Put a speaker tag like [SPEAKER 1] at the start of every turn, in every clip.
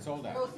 [SPEAKER 1] Sold out.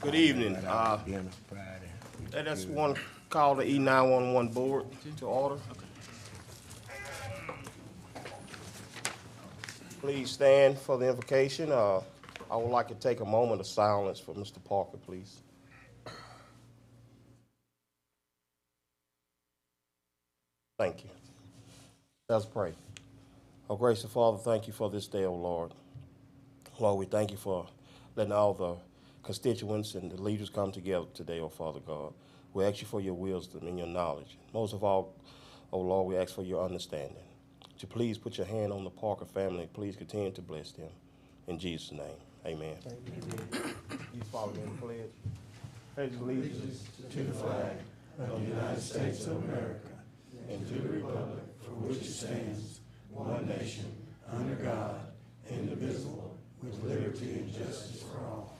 [SPEAKER 1] Good evening. Let us one call the E911 board to order. Please stand for the invocation. I would like to take a moment of silence for Mr. Parker, please. Thank you. Let's pray. Oh, gracious Father, thank you for this day, oh Lord. Lord, we thank you for letting all the constituents and the leaders come together today, oh Father God. We ask you for your wisdom and your knowledge. Most of all, oh Lord, we ask for your understanding. Would you please put your hand on the Parker family? Please continue to bless them. In Jesus' name, amen. Amen. You follow me in the pledge. Pledge allegiance
[SPEAKER 2] to the flag of the United States of America and to the republic for which it stands, one nation, under God, indivisible, with liberty and justice for all.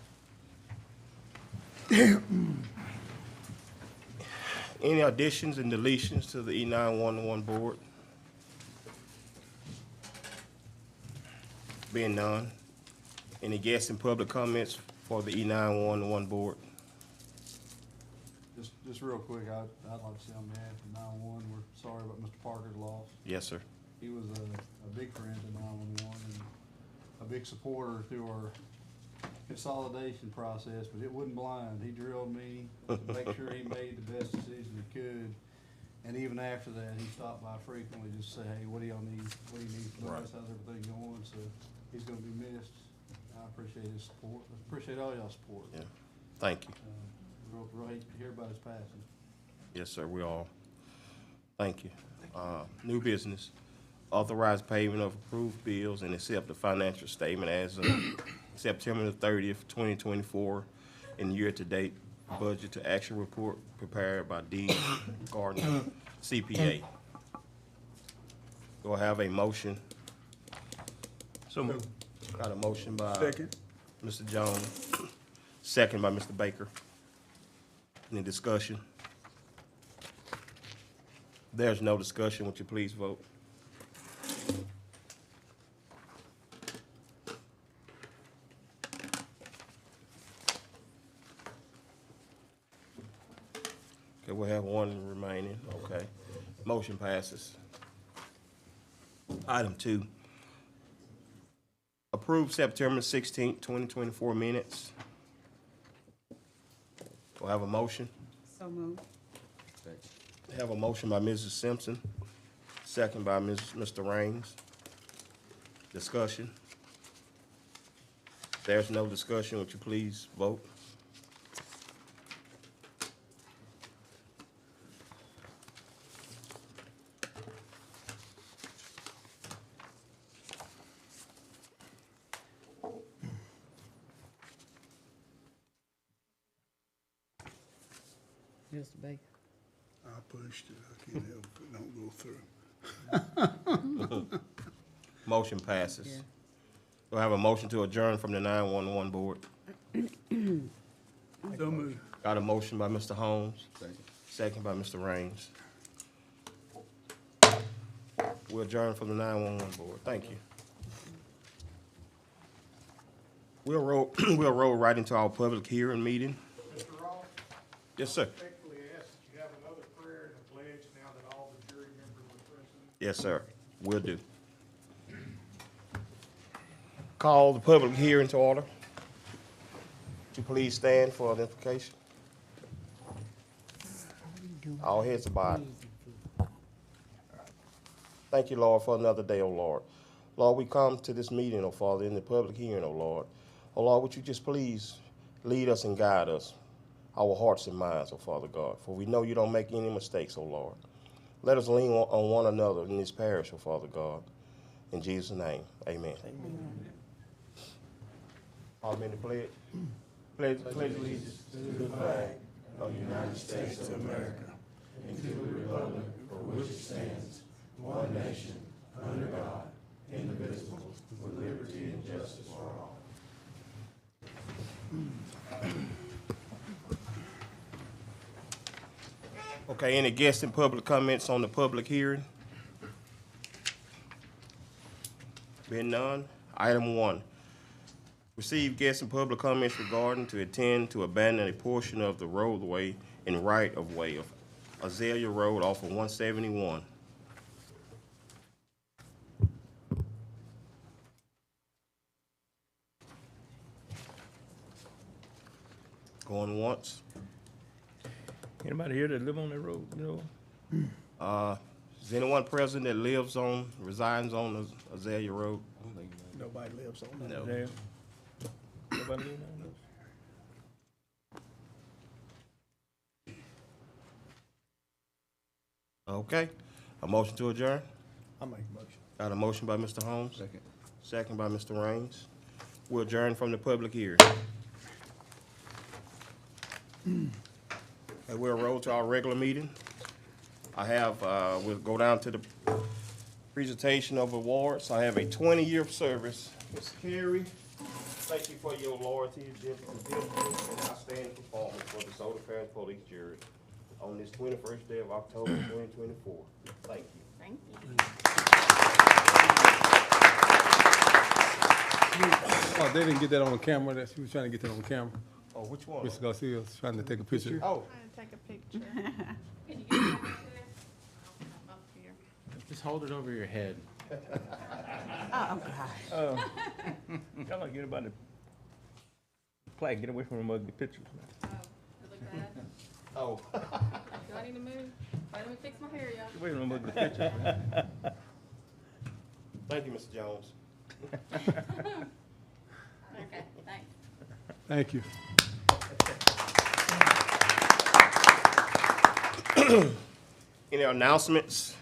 [SPEAKER 1] Any additions and deletions to the E911 board? Being none. Any guests and public comments for the E911 board?
[SPEAKER 3] Just real quick, I'd like to say on behalf of 911, we're sorry about Mr. Parker's loss.
[SPEAKER 1] Yes, sir.
[SPEAKER 3] He was a big friend to 911 and a big supporter through our consolidation process, but it wasn't blind. He drilled me to make sure he made the best decision he could. And even after that, he stopped by frequently just to say, hey, what do y'all need? What do you need from us? How's everything going? So he's gonna be missed. I appreciate his support. I appreciate all y'all's support.
[SPEAKER 1] Yeah. Thank you.
[SPEAKER 3] Real hate to hear about his passing.
[SPEAKER 1] Yes, sir, we all. Thank you. New business. Authorize payment of approved bills and accept the financial statement as of September the 30th, 2024, and year-to-date budget to action report prepared by D. Gardner, CPA. Do I have a motion?
[SPEAKER 2] So moved.
[SPEAKER 1] Got a motion by
[SPEAKER 2] Second.
[SPEAKER 1] Mr. Jones, second by Mr. Baker. Any discussion? There's no discussion. Would you please vote? Okay, we'll have one remaining. Okay. Motion passes. Item 2. Approve September 16th, 2024 minutes. Do I have a motion?
[SPEAKER 4] So moved.
[SPEAKER 1] Have a motion by Mrs. Simpson, second by Mr. Raines. Discussion. If there's no discussion, would you please vote?
[SPEAKER 4] Mr. Baker.
[SPEAKER 2] I pushed it. I can't help it. Don't go through.
[SPEAKER 1] Motion passes.
[SPEAKER 4] Yeah.
[SPEAKER 1] Do I have a motion to adjourn from the 911 board?
[SPEAKER 2] So moved.
[SPEAKER 1] Got a motion by Mr. Holmes. Second by Mr. Raines. We'll adjourn from the 911 board. Thank you. We'll roll right into our public hearing meeting.
[SPEAKER 5] Mr. Ross?
[SPEAKER 1] Yes, sir.
[SPEAKER 5] I respectfully ask that you have another prayer and a pledge now that all the jury members are present.
[SPEAKER 1] Yes, sir. Will do. Call the public hearing to order. Would you please stand for the invocation? All heads are bowed. Thank you, Lord, for another day, O Lord. Lord, we come to this meeting, O Father, in the public hearing, O Lord. O Lord, would you just please lead us and guide us, our hearts and minds, O Father God, for we know you don't make any mistakes, O Lord. Let us lean on one another in this parish, O Father God. In Jesus' name, amen. All men to pledge. Pledge allegiance
[SPEAKER 2] To the flag of the United States of America and to the republic for which it stands, one nation, under God, indivisible, with liberty and justice for all.
[SPEAKER 1] Okay, any guests and public comments on the public hearing? Being none, item 1. Receive guests and public comments regarding to intend to abandon a portion of the roadway in right-of-way of Azalea Road off of 171. Going once.
[SPEAKER 6] Anybody here that live on that road, you know?
[SPEAKER 1] Is anyone present that resides on Azalea Road?
[SPEAKER 2] Nobody lives on that.
[SPEAKER 1] No.
[SPEAKER 6] There? Nobody live on those?
[SPEAKER 1] Okay, a motion to adjourn?
[SPEAKER 2] I make a motion.
[SPEAKER 1] Got a motion by Mr. Holmes?
[SPEAKER 2] Second.
[SPEAKER 1] Second by Mr. Raines. We'll adjourn from the public hearing. And we'll roll to our regular meeting. We'll go down to the presentation of awards. I have a 20-year service. Ms. Carey, thank you for your loyalty, diligence, and outstanding performance for the DeSoto Parish Police Jury on this 21st day of October 2024. Thank you.
[SPEAKER 4] Thank you.
[SPEAKER 7] Oh, they didn't get that on the camera. That she was trying to get that on camera.
[SPEAKER 1] Oh, which one?
[SPEAKER 7] Mr. Garcia was trying to take a picture.
[SPEAKER 1] Oh,
[SPEAKER 8] Take a picture.
[SPEAKER 6] Just hold it over your head.
[SPEAKER 4] Oh, God.
[SPEAKER 6] Y'all like anybody to play, get away from them ugly pictures, man.
[SPEAKER 8] Oh, it look bad.
[SPEAKER 1] oh.
[SPEAKER 8] Do I need to move? Wait, let me fix my hair, y'all.
[SPEAKER 6] Wait a minute, the picture.
[SPEAKER 1] Thank you, Mr. Jones.
[SPEAKER 8] Okay, thanks.
[SPEAKER 7] Thank you.
[SPEAKER 1] Any announcements?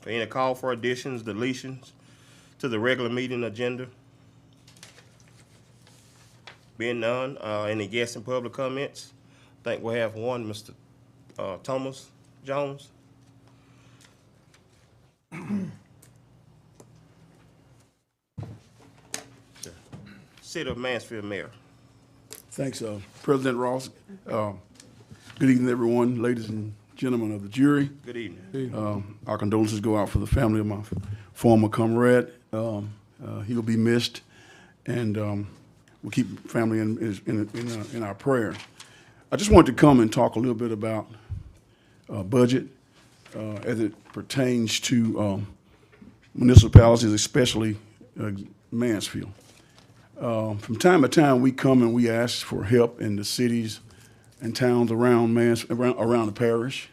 [SPEAKER 1] Any call for additions, deletions to the regular meeting agenda? Being none, any guests and public comments? I think we have one, Mr. Thomas Jones. Sure. City of Mansfield Mayor.
[SPEAKER 2] Thanks, President Ross. Good evening, everyone, ladies and gentlemen of the jury.
[SPEAKER 1] Good evening.
[SPEAKER 2] Our condolences go out for the family of my former comrade. He'll be missed, and we'll keep family in our prayers. I just wanted to come and talk a little bit about budget as it pertains to municipalities, especially Mansfield. From time to time, we come and we ask for help in the cities and towns around the parish.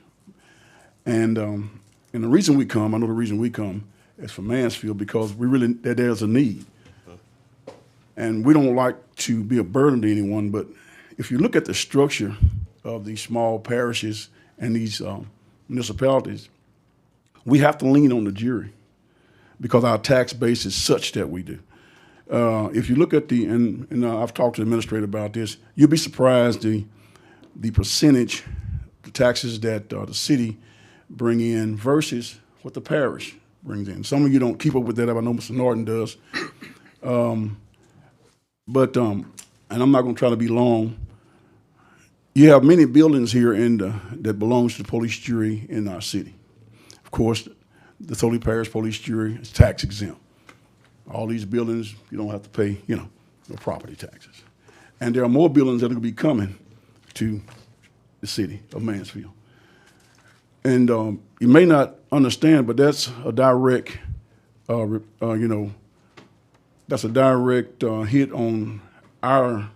[SPEAKER 2] And the reason we come, I know the reason we come is for Mansfield, because there's a need. And we don't like to be a burden to anyone, but if you look at the structure of these small parishes and these municipalities, we have to lean on the jury because our tax base is such that we do. If you look at and I've talked to the administrator about this, you'll be surprised the percentage, the taxes that the city bring in versus what the parish brings in. Some of you don't keep up with that. I know Mr. Norton does. And I'm not going to try to be long. You have many buildings here that belongs to the police jury in our city. Of course, the DeSoto Parish police jury is tax exempt. All these buildings, you don't have to pay, no property taxes. And there are more buildings that are going to be coming to the city of Mansfield. And you may not understand, but that's a direct, hit on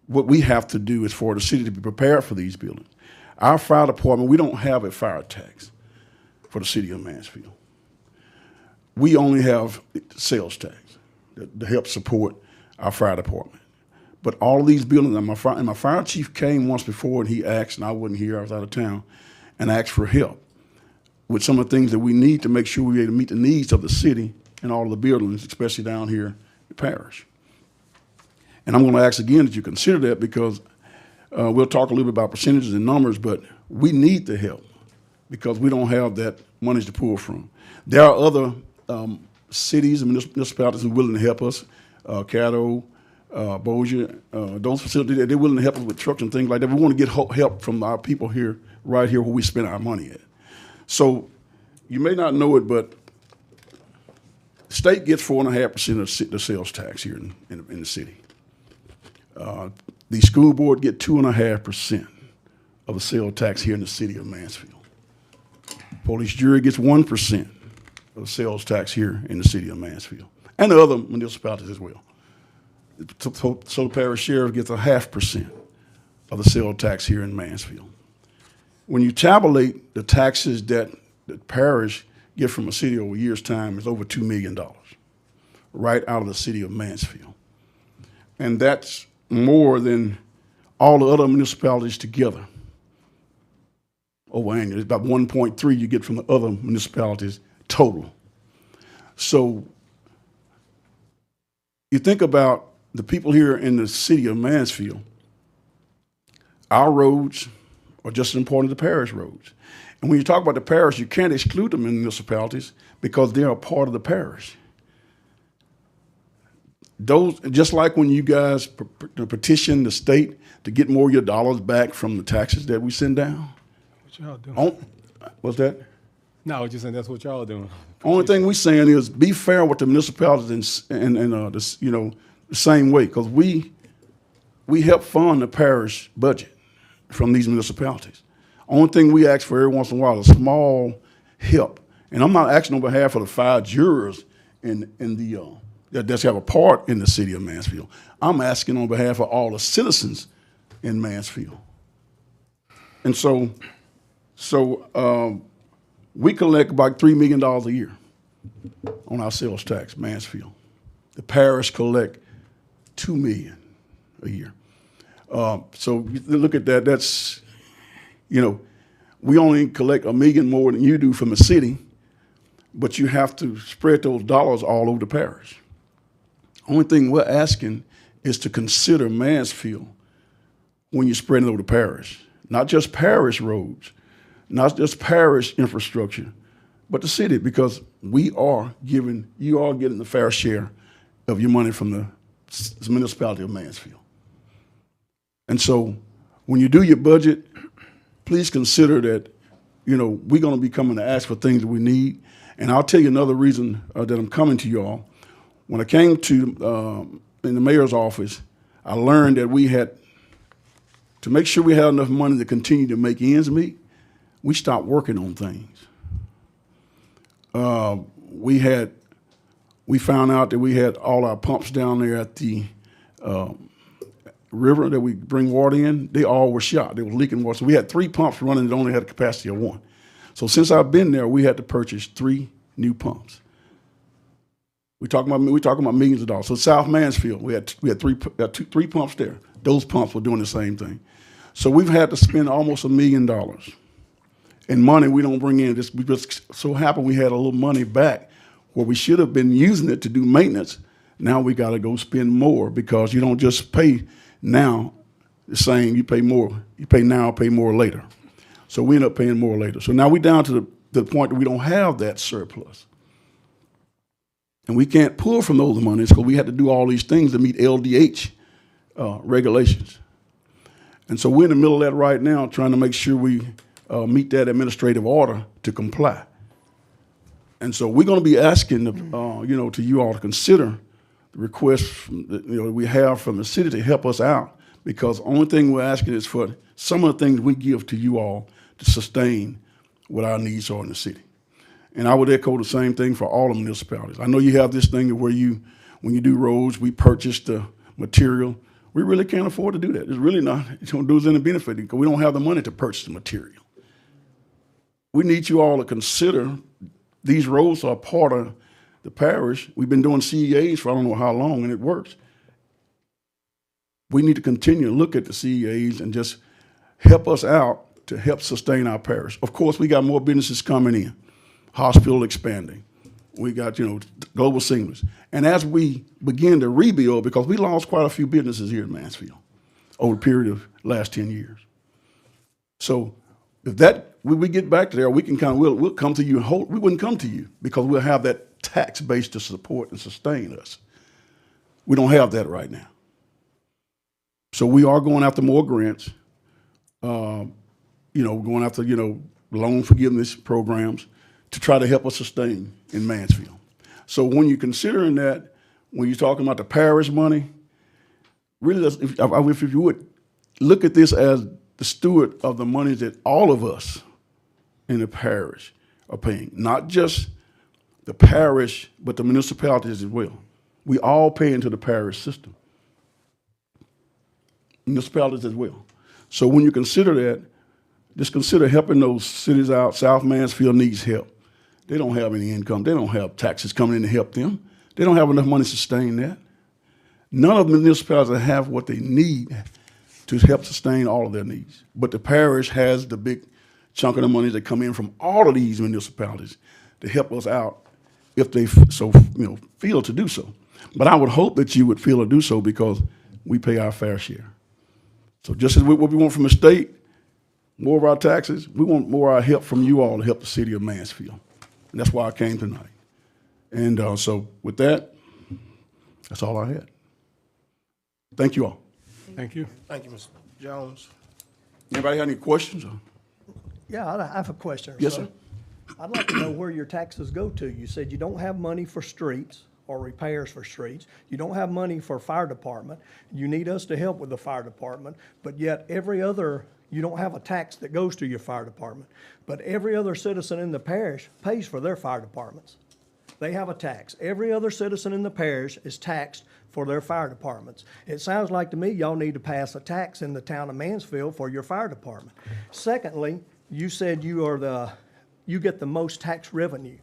[SPEAKER 2] what we have to do is for the city to be prepared for these buildings. Our fire department, we don't have a fire tax for the city of Mansfield. We only have sales tax to help support our fire department. But all of these buildings, and my fire chief came once before and he asked, and I wasn't here, I was out of town, and asked for help with some of the things that we need to make sure we're able to meet the needs of the city and all of the buildings, especially down here in the parish. And I'm going to ask again that you consider that because we'll talk a little bit about percentages and numbers, but we need the help because we don't have that money to pull from. There are other cities and municipalities who are willing to help us, Caddo, Bossier, those facilities, they're willing to help us with trucks and things like that. We want to get help from our people here, right here where we spend our money at. So you may not know it, but the state gets 4.5% of the sales tax here in the city. The school board get 2.5% of the sales tax here in the city of Mansfield. Police jury gets 1% of the sales tax here in the city of Mansfield, and the other municipalities as well. So the parish sheriff gets 0.5% of the sales tax here in Mansfield. When you tabulate the taxes that the parish get from a city over a year's time, it's over $2 million right out of the city of Mansfield. And that's more than all the other municipalities together over annually. It's about 1.3 you get from the other municipalities total. So you think about the people here in the city of Mansfield, our roads are just as important as the parish roads. And when you talk about the parish, you can't exclude the municipalities because they're a part of the parish. Those, just like when you guys petition the state to get more of your dollars back from the taxes that we send down.
[SPEAKER 7] What y'all doing?
[SPEAKER 2] What's that?
[SPEAKER 7] No, I was just saying that's what y'all doing.
[SPEAKER 2] Only thing we're saying is be fair with the municipalities and the same way, because we help fund the parish budget from these municipalities. Only thing we ask for every once in a while is small help. And I'm not asking on behalf of the 5 jurors in the that does have a part in the city of Mansfield. I'm asking on behalf of all the citizens in Mansfield. And so we collect about $3 million a year on our sales tax, Mansfield. The parish collect $2 million a year. So you look at that, that's, you know, we only collect $1 million more than you do from the city, but you have to spread those dollars all over the parish. Only thing we're asking is to consider Mansfield when you're spreading over the parish. Not just parish roads, not just parish infrastructure, but the city, because you are getting the fair share of your money from the municipality of Mansfield. And so when you do your budget, please consider that, you know, we're going to be coming to ask for things that we need. And I'll tell you another reason that I'm coming to you all. When I came to in the mayor's office, I learned that we had to make sure we had enough money to continue to make ends meet. We stopped working on things. We found out that we had all our pumps down there at the river that we bring water in. They all were shot. They were leaking water. So we had 3 pumps running that only had a capacity of 1. So since I've been there, we had to purchase 3 new pumps. We're talking about millions of dollars. So South Mansfield, we had three pumps there. Those pumps were doing the same thing. So we've had to spend almost $1 million in money we don't bring in. We just so happened we had a little money back where we should have been using it to do maintenance. Now we got to go spend more because you don't just pay now the same. You pay more. You pay now, pay more later. So we end up paying more later. So now we're down to the point that we don't have that surplus. And we can't pull from those monies because we had to do all these things to meet LDH regulations. And so we're in the middle of that right now, trying to make sure we meet that administrative order to comply. And so we're going to be asking, to you all to consider the request that we have from the city to help us out, because the only thing we're asking is for some of the things we give to you all to sustain what our needs are in the city. And I would echo the same thing for all the municipalities. I know you have this thing where when you do roads, we purchase the material. We really can't afford to do that. It's really not, it don't do us any benefit because we don't have the money to purchase the material. We need you all to consider these roads are part of the parish. We've been doing CEAs for I don't know how long, and it works. We need to continue to look at the CEAs and just help us out to help sustain our parish. Of course, we got more businesses coming in. Hospital expanding. We got, global singles. And as we begin to rebuild, because we lost quite a few businesses here in Mansfield over the period of last 10 years. So if when we get back to there, we can we'll come to you. We wouldn't come to you because we'll have that tax base to support and sustain us. We don't have that right now. So we are going after more grants. We're going after, loan forgiveness programs to try to help us sustain in Mansfield. So when you're considering that, when you're talking about the parish money, really, if you would, look at this as the steward of the money that all of us in the parish are paying. Not just the parish, but the municipalities as well. We all pay into the parish system. Municipalities as well. So when you consider that, just consider helping those cities out. South Mansfield needs help. They don't have any income. They don't have taxes coming in to help them. They don't have enough money to sustain that. None of the municipalities have what they need to help sustain all of their needs. But the parish has the big chunk of the money that come in from all of these municipalities to help us out if they feel to do so. But I would hope that you would feel to do so because we pay our fair share. So just as what we want from the state, more of our taxes, we want more of our help from you all to help the city of Mansfield. And that's why I came tonight. And so with that, that's all I had. Thank you all.
[SPEAKER 7] Thank you.
[SPEAKER 1] Thank you, Mr. Jones.
[SPEAKER 2] Anybody have any questions?
[SPEAKER 9] Yeah, I have a question.
[SPEAKER 2] Yes, sir.
[SPEAKER 9] I'd like to know where your taxes go to. You said you don't have money for streets or repairs for streets. You don't have money for fire department. You need us to help with the fire department, but yet you don't have a tax that goes to your fire department. But every other citizen in the parish pays for their fire departments. They have a tax. Every other citizen in the parish is taxed for their fire departments. It sounds like to me y'all need to pass a tax in the town of Mansfield for your fire department. Secondly, you said you get the most tax revenue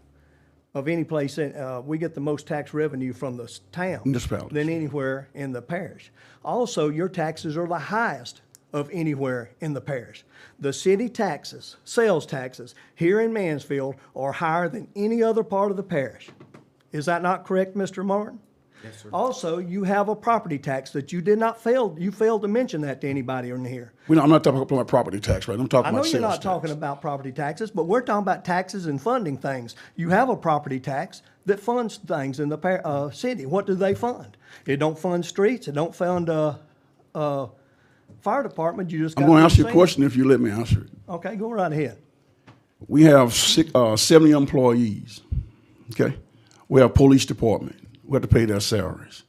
[SPEAKER 9] of any place. We get the most tax revenue from the town
[SPEAKER 2] Municipalities.
[SPEAKER 9] than anywhere in the parish. Also, your taxes are the highest of anywhere in the parish. The city taxes, sales taxes, here in Mansfield are higher than any other part of the parish. Is that not correct, Mr. Martin? Yes, sir. Also, you have a property tax that you failed to mention that to anybody in here.
[SPEAKER 2] I'm not talking about property tax, right? I'm talking
[SPEAKER 9] I
[SPEAKER 2] about
[SPEAKER 9] know
[SPEAKER 2] sales
[SPEAKER 9] you're not
[SPEAKER 2] tax.
[SPEAKER 9] talking about property taxes, but we're talking about taxes and funding things. You have a property tax that funds things in the city. What do they fund? It don't fund streets, it don't fund fire department, you just got.
[SPEAKER 2] I'm going to ask you a question if you let me answer it.
[SPEAKER 9] Okay, go right ahead.
[SPEAKER 2] We have 70 employees, okay? We have police department. We have to pay their salaries.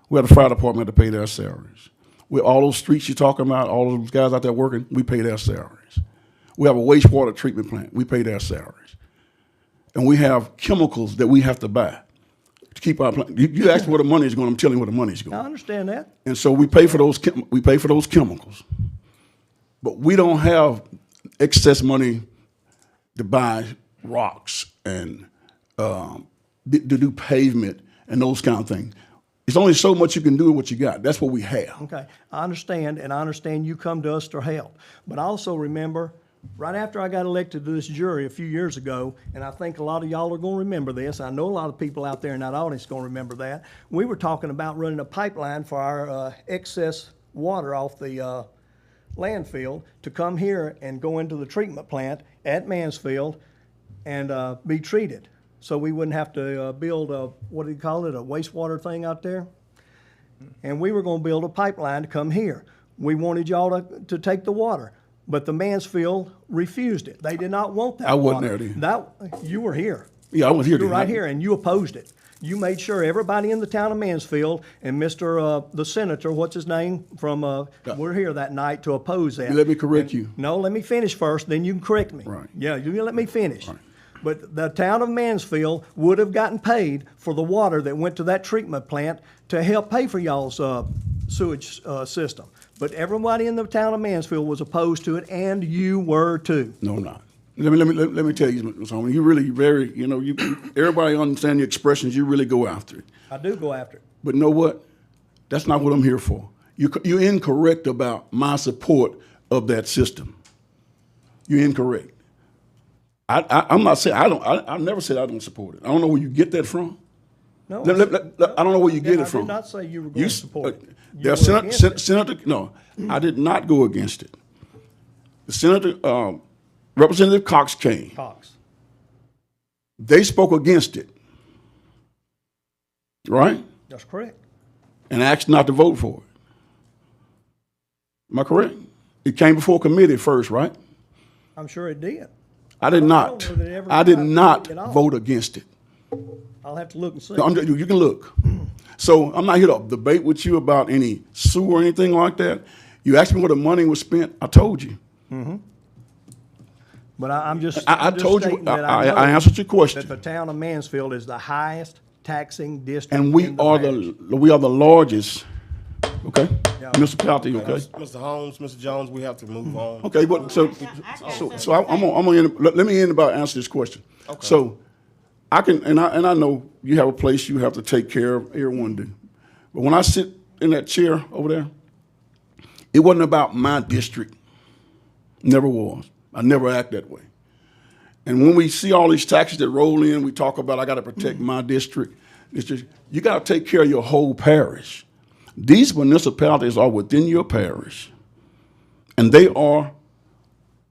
[SPEAKER 2] We have the fire department to pay their salaries. All those streets you're talking about, all those guys out there working, we pay their salaries. We have a wastewater treatment plant. We pay their salaries. And we have chemicals that we have to buy to keep our plant. You asked where the money is going. I'm telling you where the money is going.
[SPEAKER 9] I understand that.
[SPEAKER 2] And so we pay for those. We pay for those chemicals, but we don't have excess money to buy rocks and to do pavement and those kind of things. It's only so much you can do with what you got. That's what we have.
[SPEAKER 9] Okay, I understand, and I understand you come to us to help. But also remember, right after I got elected to this jury a few years ago, and I think a lot of y'all are going to remember this, I know a lot of people out there in that audience are going to remember that, we were talking about running a pipeline for our excess water off the landfill to come here and go into the treatment plant at Mansfield and be treated. So we wouldn't have to build a, what do you call it, a wastewater thing out there? And we were going to build a pipeline to come here. We wanted y'all to take the water. But the Mansfield refused it. They did not want that
[SPEAKER 2] I wasn't
[SPEAKER 9] water.
[SPEAKER 2] there then.
[SPEAKER 9] You were here.
[SPEAKER 2] Yeah, I was here
[SPEAKER 9] You were
[SPEAKER 2] then.
[SPEAKER 9] right here, and you opposed it. You made sure everybody in the town of Mansfield and Mr. The senator, what's his name, from, we're here that night to oppose that.
[SPEAKER 2] Let me correct you.
[SPEAKER 9] No, let me finish first, then you can correct me.
[SPEAKER 2] Right.
[SPEAKER 9] Yeah, you let me finish.
[SPEAKER 2] Right.
[SPEAKER 9] But the town of Mansfield would have gotten paid for the water that went to that treatment plant to help pay for y'all's sewage system. But everybody in the town of Mansfield was opposed to it, and you were too.
[SPEAKER 2] No, I'm not. Let me tell you, Ms. Holman, you really everybody understand the expressions. You really go after it.
[SPEAKER 9] I do go after it.
[SPEAKER 2] But know what? That's not what I'm here for. You're incorrect about my support of that system. You're incorrect. I'm not saying I never said I don't support it. I don't know where you get that from.
[SPEAKER 9] No,
[SPEAKER 2] I don't know where you get it from.
[SPEAKER 9] I did not say you were going to support it. You
[SPEAKER 2] There's
[SPEAKER 9] were against it.
[SPEAKER 2] Senator. No, I did not go against it. The Senator, Representative Cox came.
[SPEAKER 9] Cox.
[SPEAKER 2] They spoke against it, right?
[SPEAKER 9] That's correct.
[SPEAKER 2] And asked not to vote for it. Am I correct? It came before committee first, right?
[SPEAKER 9] I'm sure it did.
[SPEAKER 2] I did
[SPEAKER 9] I
[SPEAKER 2] not.
[SPEAKER 9] don't know that it ever
[SPEAKER 2] I did
[SPEAKER 9] got
[SPEAKER 2] not
[SPEAKER 9] taken off.
[SPEAKER 2] vote against it.
[SPEAKER 9] I'll have to look and see.
[SPEAKER 2] No, you can look. So I'm not here to debate with you about any sewer or anything like that. You asked me where the money was spent. I told you.
[SPEAKER 9] But I'm just.
[SPEAKER 2] I
[SPEAKER 9] I'm just
[SPEAKER 2] told you.
[SPEAKER 9] stating that
[SPEAKER 2] I
[SPEAKER 9] know
[SPEAKER 2] answered your question.
[SPEAKER 9] That the town of Mansfield is the highest taxing district.
[SPEAKER 2] And we
[SPEAKER 9] in the
[SPEAKER 2] are
[SPEAKER 9] parish.
[SPEAKER 2] we are the largest. Okay.
[SPEAKER 9] Yeah.
[SPEAKER 2] Municipality. Okay.
[SPEAKER 1] Mr. Holmes, Mr. Jones, we have to move on.
[SPEAKER 2] Okay. But so I'm gonna end. Let me end about answer this question.
[SPEAKER 1] Okay.
[SPEAKER 2] So I can and I know you have a place you have to take care of. Everyone do. But when I sit in that chair over there, it wasn't about my district. Never was. I never act that way. And when we see all these taxes that roll in, we talk about I got to protect my district. It's just you got to take care of your whole parish. These municipalities are within your parish, and they are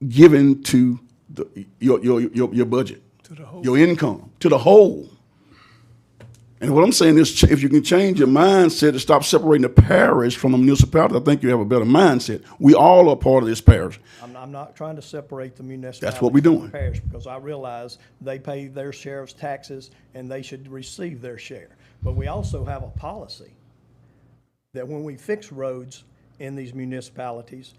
[SPEAKER 2] given to your budget, to the whole. Your income, to the whole. And what I'm saying is, if you can change your mindset to stop separating the parish from the municipality, I think you have a better mindset. We all are part of this parish.
[SPEAKER 9] I'm not trying to separate the municipality.
[SPEAKER 2] That's what we're
[SPEAKER 9] from the
[SPEAKER 2] doing.
[SPEAKER 9] parish, because I realize they pay their share of taxes and they should receive their share. But we also have a policy that when we fix roads in these municipalities,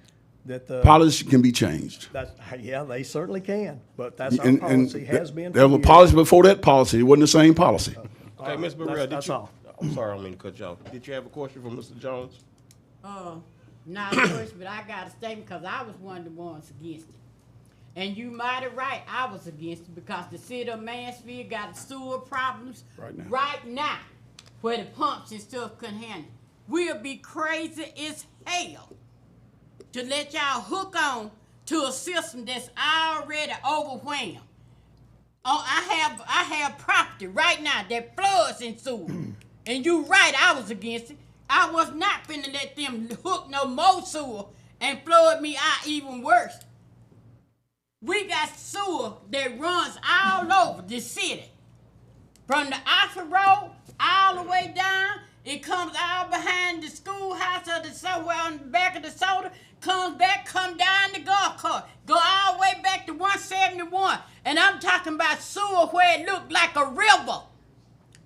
[SPEAKER 9] that the.
[SPEAKER 2] Policy can be changed.
[SPEAKER 9] That's, yeah, they certainly can, but that's our
[SPEAKER 2] And
[SPEAKER 9] policy, has been for
[SPEAKER 2] there was a
[SPEAKER 9] years.
[SPEAKER 2] policy before that policy. It wasn't the same policy.
[SPEAKER 1] Okay, Ms. Burrell, did
[SPEAKER 9] That's
[SPEAKER 1] you?
[SPEAKER 9] all.
[SPEAKER 1] I'm sorry, I don't mean to cut you off. Did you have a question for Mr. Jones?
[SPEAKER 10] Not a question, but I got a statement because I was one of the ones against it. And you mighty right, I was against it because the city of Mansfield got sewer problems
[SPEAKER 2] Right now.
[SPEAKER 10] where the pumps and stuff couldn't handle. We'll be crazy as hell to let y'all hook on to a system that's already overwhelmed. Oh, I have property right now that floods in sewer. And you right, I was against it. I was not finna let them hook no more sewer and flood me out even worse. We got sewer that runs all over the city. From the Oxford Road all the way down, it comes all behind the schoolhouse or somewhere on the back of DeSoto, comes back, come down the golf cart, go all the way back to 171. And I'm talking about sewer where it looked like a river.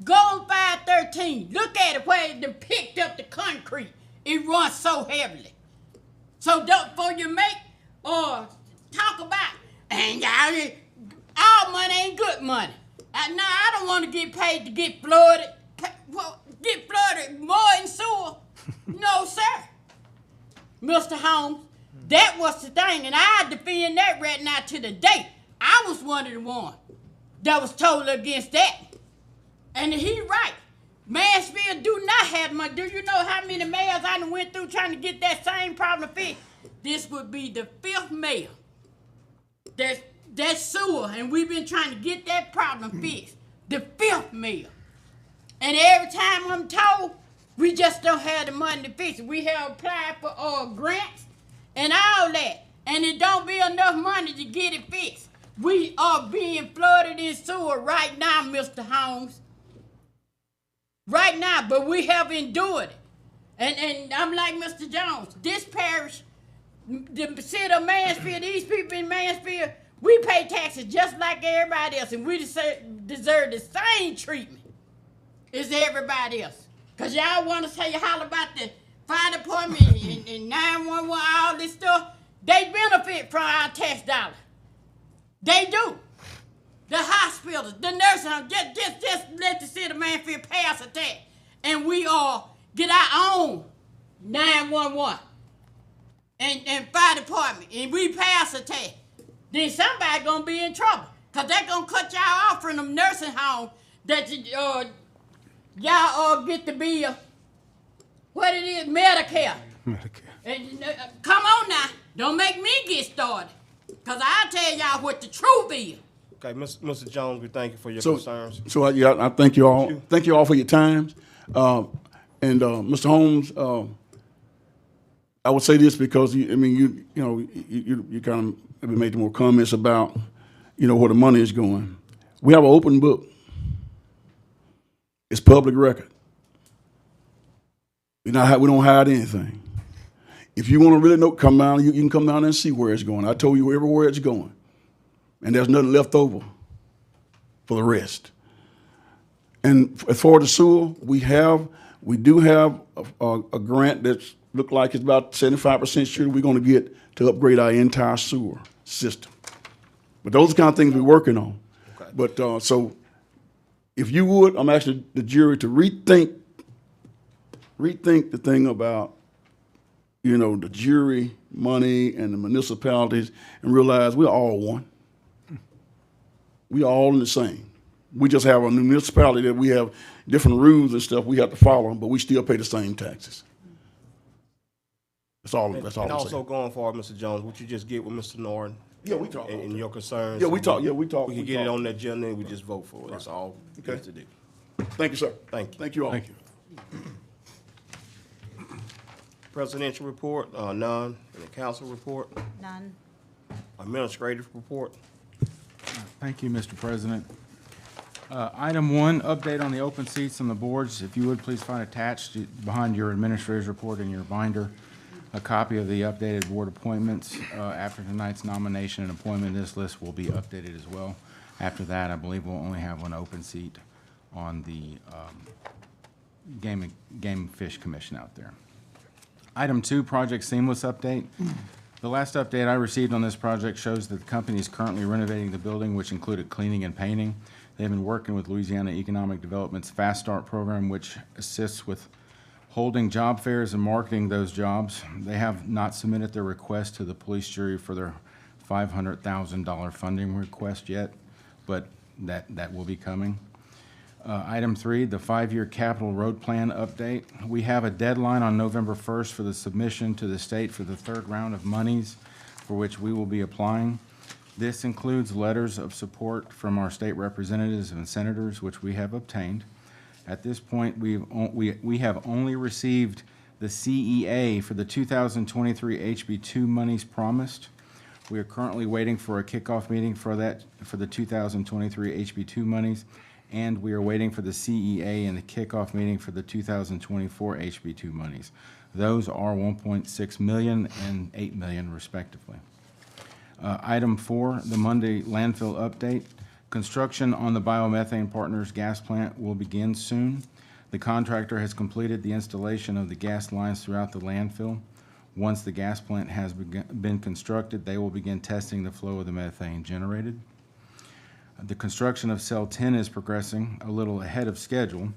[SPEAKER 10] Go on 513, look at it where it picked up the concrete. It runs so heavily. So before you make or talk about, and y'all, all money ain't good money. Now I don't want to get paid to get flooded. Get flooded more in sewer. No, sir. Mr. Holmes, that was the thing, and I defend that right now to the day. I was one of the ones that was totally against that. And he right. Mansfield do not have money. Do you know how many mayors I done went through trying to get that same problem fixed? This would be the 5th mayor. That's sewer, and we've been trying to get that problem fixed. The 5th mayor. And every time I'm told, we just don't have the money to fix it. We have applied for grants and all that, and it don't be enough money to get it fixed. We are being flooded in sewer right now, Mr. Holmes. Right now, but we have endured it. And I'm like Mr. Jones, this parish, the city of Mansfield, these people in Mansfield, we pay taxes just like everybody else, and we deserve the same treatment as everybody else. Because y'all want to say, holler about the fire department and 911, all this stuff. They benefit from our tax dollars. They do. The hospitals, the nursing homes, just let the city of Mansfield pay us a tax. And we all get our own 911 and fire department, and we pay us a tax. Then somebody gonna be in trouble. Because they're gonna cut y'all off from them nursing homes that y'all get the bill. What it is, Medicare. And, come on now, don't make me get started. Because I'll tell y'all what the truth is.
[SPEAKER 1] Okay, Mr. Jones, we thank you for your concerns.
[SPEAKER 2] So I thank you all. Thank you all for your times. And Mr. Holmes, I would say this because you kind of made more comments about where the money is going. We have an open book. It's public record. We don't hide anything. If you want to really know, come down. You can come down and see where it's going. I told you everywhere it's going, and there's nothing left over for the rest. And as far as the sewer, we do have a grant that's look like it's about 75% sure we're going to get to upgrade our entire sewer system. But those are the kind of things we're working on. Okay. But so, if you would, I'm asking the jury to rethink the thing about the jury money and the municipalities, and realize we're all one. We all in the same. We just have a municipality that we have different rules and stuff we have to follow, but we still pay the same taxes. That's all. That's all.
[SPEAKER 1] And
[SPEAKER 2] I'm
[SPEAKER 1] also
[SPEAKER 2] saying.
[SPEAKER 1] going forward, Mr. Jones, would you just get with Mr. Norton?
[SPEAKER 2] Yeah, we talk.
[SPEAKER 1] And your concerns.
[SPEAKER 2] Yeah, we talk. Yeah, we talk.
[SPEAKER 1] We can get it on the agenda and we just vote for it. That's all we have to do.
[SPEAKER 2] Thank you, sir.
[SPEAKER 1] Thank you.
[SPEAKER 2] Thank you all.
[SPEAKER 7] Thank you.
[SPEAKER 1] Presidential report, none. And the council report,
[SPEAKER 4] None.
[SPEAKER 1] administrative report.
[SPEAKER 11] Thank you, Mr. President. Item 1, update on the open seats on the boards. If you would, please find attached behind your administrator's report in your binder a copy of the updated board appointments. After tonight's nomination and appointment, this list will be updated as well. After that, I believe we'll only have one open seat on the Game and Fish Commission out there. Item 2, Project Seamless update. The last update I received on this project shows that the company is currently renovating the building, which included cleaning and painting. They've been working with Louisiana Economic Development's Fast Start program, which assists with holding job fairs and marketing those jobs. They have not submitted their request to the police jury for their $500,000 funding request yet, but that will be coming. Item 3, the 5-year capital road plan update. We have a deadline on November 1st for the submission to the state for the third round of monies for which we will be applying. This includes letters of support from our state representatives and senators, which we have obtained. At this point, we have only received the CEA for the 2023 HB2 monies promised. We are currently waiting for a kickoff meeting for the 2023 HB2 monies, and we are waiting for the CEA and the kickoff meeting for the 2024 HB2 monies. Those are $1.6 million and $8 million respectively. Item 4, the Monday landfill update. Construction on the Biomethane Partners gas plant will begin soon. The contractor has completed the installation of the gas lines throughout the landfill. Once the gas plant has been constructed, they will begin testing the flow of the methane generated. The construction of Cell 10 is progressing a little ahead of schedule.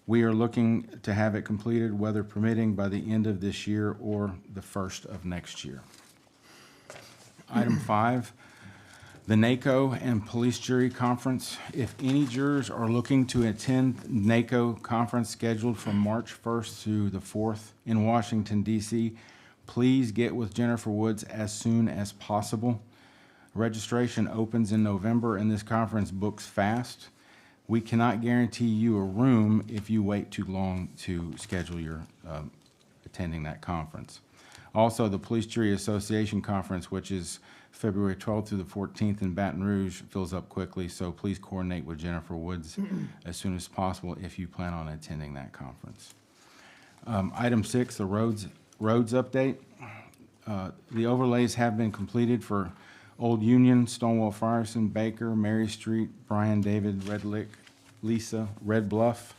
[SPEAKER 11] We are looking to have it completed, weather permitting, by the end of this year or the first of next year. Item 5, the NACO and Police Jury Conference. If any jurors are looking to attend NACO conference scheduled from March 1st through the 4th in Washington, D.C., please get with Jennifer Woods as soon as possible. Registration opens in November, and this conference books fast. We cannot guarantee you a room if you wait too long to schedule your attending that conference. Also, the Police Jury Association Conference, which is February 12th through the 14th in Baton Rouge, fills up quickly, so please coordinate with Jennifer Woods as soon as possible if you plan on attending that conference. Item 6, the roads update. The overlays have been completed for Old Union, Stonewall Frierson, Baker, Mary Street, Bryan David, Red Lick, Lisa, Red Bluff,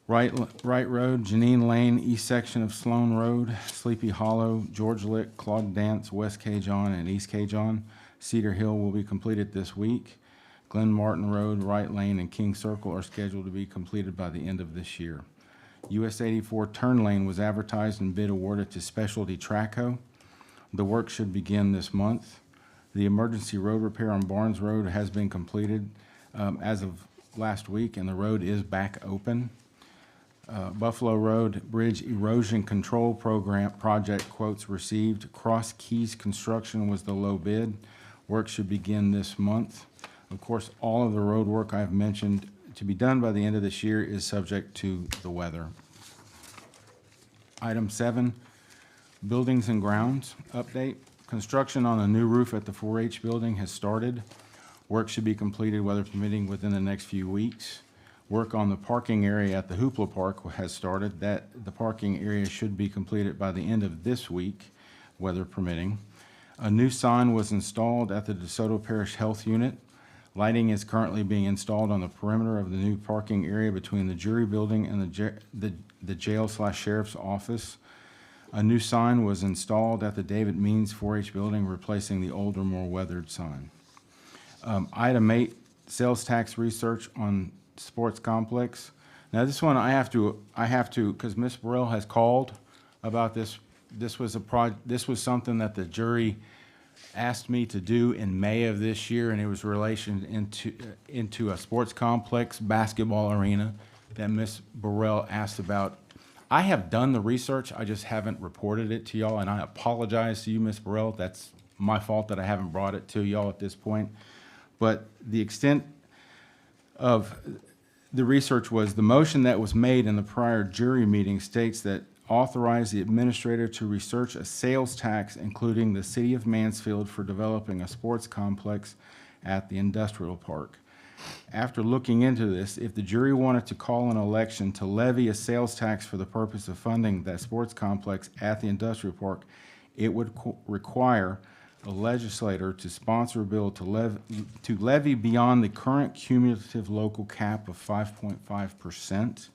[SPEAKER 11] Wright Road, Janine Lane, east section of Sloan Road, Sleepy Hollow, George Lick, Claude Dance, West Cajon, and East Cajon. Cedar Hill will be completed this week. Glen Martin Road, Wright Lane, and King Circle are scheduled to be completed by the end of this year. US 84 turn lane was advertised and bid awarded to Specialty Traco. The work should begin this month. The emergency road repair on Barnes Road has been completed as of last week, and the road is back open. Buffalo Road Bridge Erosion Control Program project quotes received. Cross Keys Construction was the low bid. Work should begin this month. Of course, all of the road work I've mentioned to be done by the end of this year is subject to the weather. Item 7, Buildings and Grounds update. Construction on a new roof at the 4-H building has started. Work should be completed, weather permitting, within the next few weeks. Work on the parking area at the Hoopla Park has started. The parking area should be completed by the end of this week, weather permitting. A new sign was installed at the DeSoto Parish Health Unit. Lighting is currently being installed on the perimeter of the new parking area between the jury building and the jail/sheriff's office. A new sign was installed at the David Means 4-H building, replacing the older, more weathered sign. Item 8, sales tax research on sports complex. Now this one I have to, because Ms. Burrell has called about this. This was something that the jury asked me to do in May of this year, and it was relation into a sports complex basketball arena that Ms. Burrell asked about. I have done the research, I just haven't reported it to y'all, and I apologize to you, Ms. Burrell. That's my fault that I haven't brought it to y'all at this point. But the extent of the research was the motion that was made in the prior jury meeting states that authorize the administrator to research a sales tax, including the city of Mansfield, for developing a sports complex at the industrial park. After looking into this, if the jury wanted to call an election to levy a sales tax for the purpose of funding that sports complex at the industrial park, it would require a legislator to sponsor a bill to levy beyond the current cumulative local cap of 5.5%.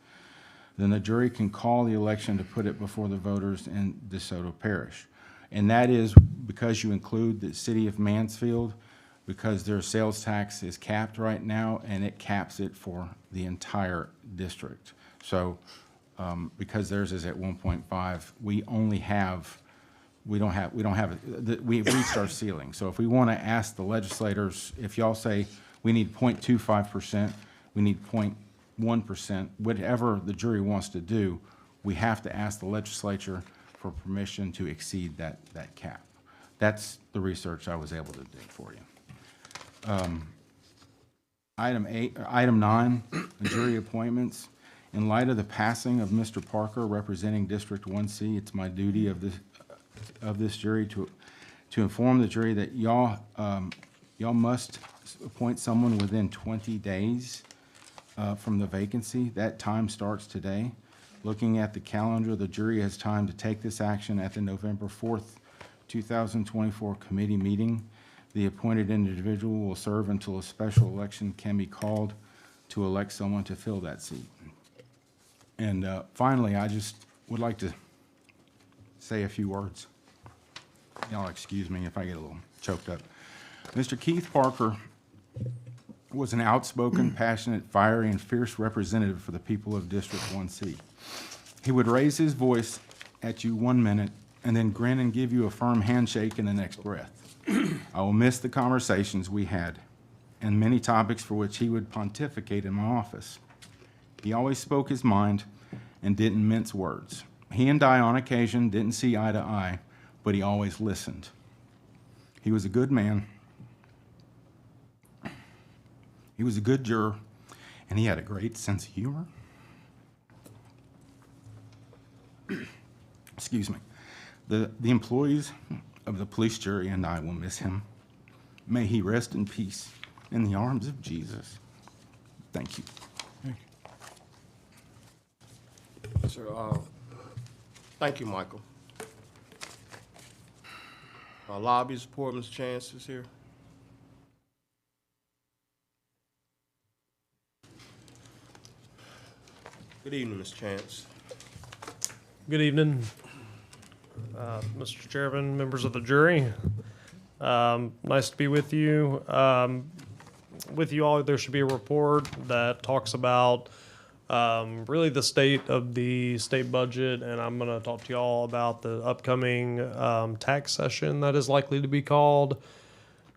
[SPEAKER 11] Then the jury can call the election to put it before the voters in DeSoto Parish. And that is because you include the city of Mansfield, because their sales tax is capped right now, and it caps it for the entire district. So, because theirs is at 1.5, we've reached our ceiling. So if we want to ask the legislators, if y'all say we need 0.25%, we need 0.1%, whatever the jury wants to do, we have to ask the legislature for permission to exceed that cap. That's the research I was able to do for you. Item 9, jury appointments. In light of the passing of Mr. Parker representing District 1C, it's my duty of this jury to inform the jury that y'all must appoint someone within 20 days from the vacancy. That time starts today. Looking at the calendar, the jury has time to take this action at the November 4th, 2024 committee meeting. The appointed individual will serve until a special election can be called to elect someone to fill that seat. And finally, I just would like to say a few words. Y'all excuse me if I get a little choked up. Mr. Keith Parker was an outspoken, passionate, fiery, and fierce representative for the people of District 1C. He would raise his voice at you 1 minute and then grin and give you a firm handshake in the next breath. I will miss the conversations we had and many topics for which he would pontificate in my office. He always spoke his mind and didn't mince words. He and I, on occasion, didn't see eye to eye, but he always listened. He was a good man. He was a good juror, and he had a great sense of humor. Excuse me. The employees of the police jury and I will miss him. May he rest in peace in the arms of Jesus. Thank you.
[SPEAKER 1] Sir, thank you, Michael. Lobby support, Ms. Chance is here. Good evening, Ms. Chance.
[SPEAKER 12] Good evening, Mr. Chairman, members of the jury. Nice to be with you. With you all, there should be a report that talks about really the state of the state budget, and I'm going to talk to you all about the upcoming tax session that is likely to be called.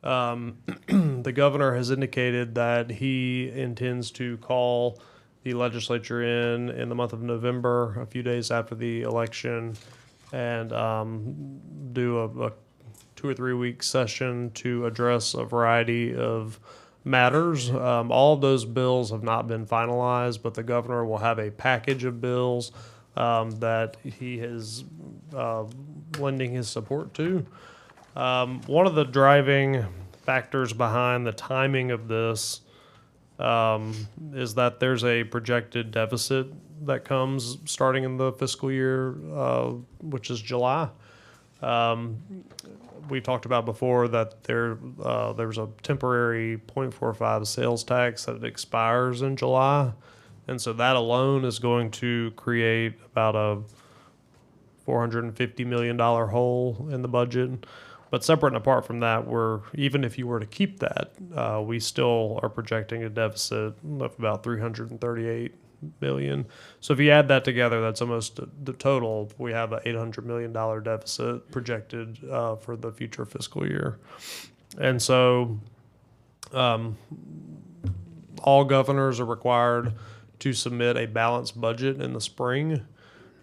[SPEAKER 12] The governor has indicated that he intends to call the legislature in the month of November, a few days after the election, and do a 2 or 3 week session to address a variety of matters. All of those bills have not been finalized, but the governor will have a package of bills that he is lending his support to. One of the driving factors behind the timing of this is that there's a projected deficit that comes starting in the fiscal year, which is July. We talked about before that there's a temporary 0.45 sales tax that expires in July. And so that alone is going to create about a $450 million hole in the budget. But separate and apart from that, even if you were to keep that, we still are projecting a deficit of about $338 million. So if you add that together, that's almost the total. We have an $800 million deficit projected for the future fiscal year. And so all governors are required to submit a balanced budget in the spring.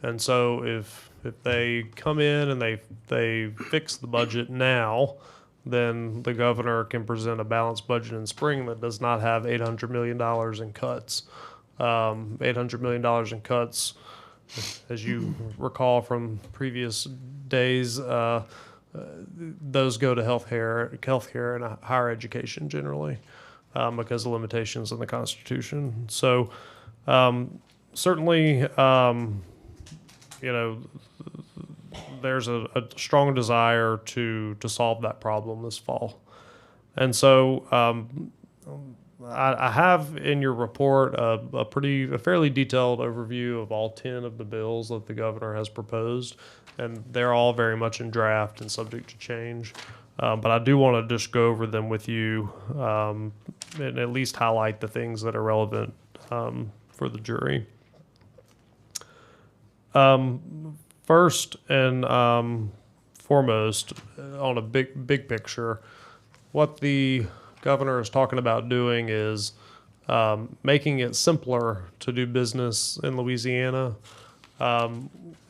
[SPEAKER 12] And so if they come in and they fix the budget now, then the governor can present a balanced budget in spring that does not have $800 million in cuts. $800 million in cuts, as you recall from previous days, those go to healthcare and higher education generally because of limitations in the Constitution. So certainly, there's a strong desire to solve that problem this fall. And so I have in your report a fairly detailed overview of all 10 of the bills that the governor has proposed, and they're all very much in draft and subject to change. But I do want to just go over them with you and at least highlight the things that are relevant for the jury. First and foremost, on a big picture, what the governor is talking about doing is making it simpler to do business in Louisiana.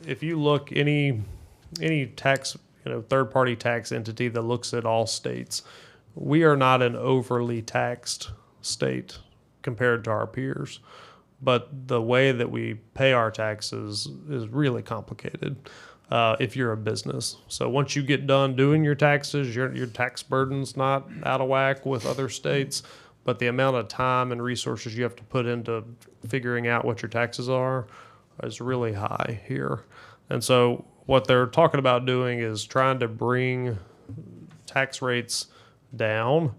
[SPEAKER 12] If you look any tax, third-party tax entity that looks at all states, we are not an overly taxed state compared to our peers. But the way that we pay our taxes is really complicated if you're a business. So once you get done doing your taxes, your tax burden's not out of whack with other states, but the amount of time and resources you have to put into figuring out what your taxes are is really high here. And so what they're talking about doing is trying to bring tax rates down,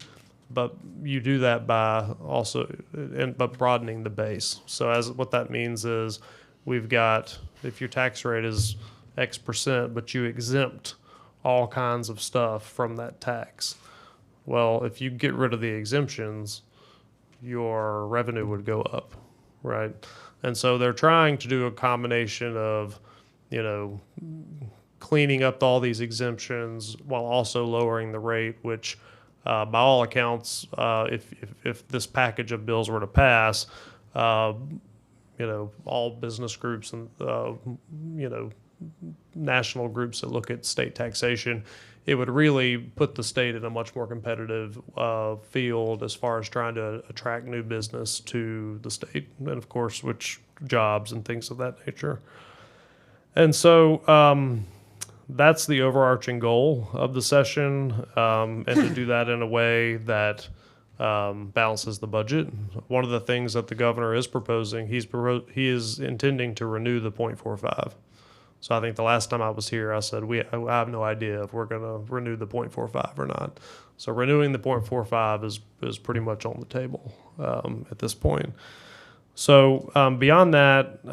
[SPEAKER 12] but you do that by but broadening the base. So what that means is we've got, if your tax rate is X percent, but you exempt all kinds of stuff from that tax. Well, if you get rid of the exemptions, your revenue would go up, right? And so they're trying to do a combination of, cleaning up all these exemptions while also lowering the rate, which by all accounts, if this package of bills were to pass, all business groups and, national groups that look at state taxation, it would really put the state in a much more competitive field as far as trying to attract new business to the state, and of course, which jobs and things of that nature. And so that's the overarching goal of the session, and to do that in a way that balances the budget. One of the things that the governor is proposing, he is intending to renew the 0.45. So I think the last time I was here, I said I have no idea if we're going to renew the 0.45 or not. So renewing the 0.45 is pretty much on the table at this point. So beyond that,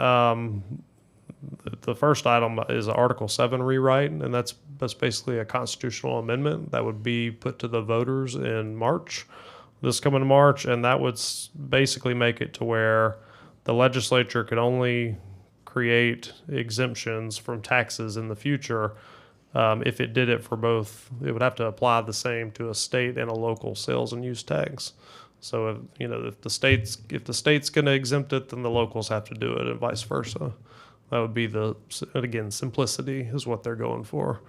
[SPEAKER 12] the first item is Article 7 rewrite, and that's basically a constitutional amendment that would be put to the voters in March, this coming March, and that would basically make it to where the legislature could only create exemptions from taxes in the future. If it did it for both, it would have to apply the same to a state and a local sales and use tax. So if the state's going to exempt it, then the locals have to do it, and vice versa. That would be simplicity is what they're going for.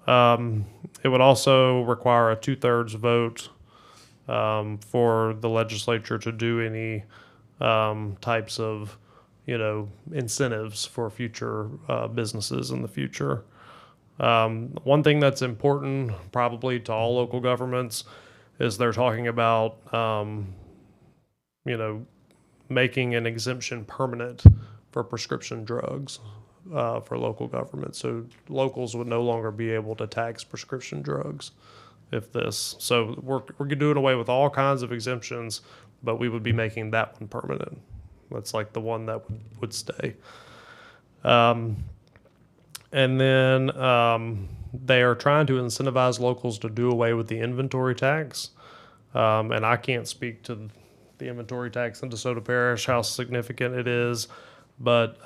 [SPEAKER 12] It would also require a 2/3 vote for the legislature to do any types of incentives for future businesses in the future. One thing that's important probably to all local governments is they're talking about, making an exemption permanent for prescription drugs for local government. So locals would no longer be able to tax prescription drugs so we're doing away with all kinds of exemptions, but we would be making that one permanent. That's like the one that would stay. And then they are trying to incentivize locals to do away with the inventory tax. And I can't speak to the inventory tax in DeSoto Parish, how significant it is. But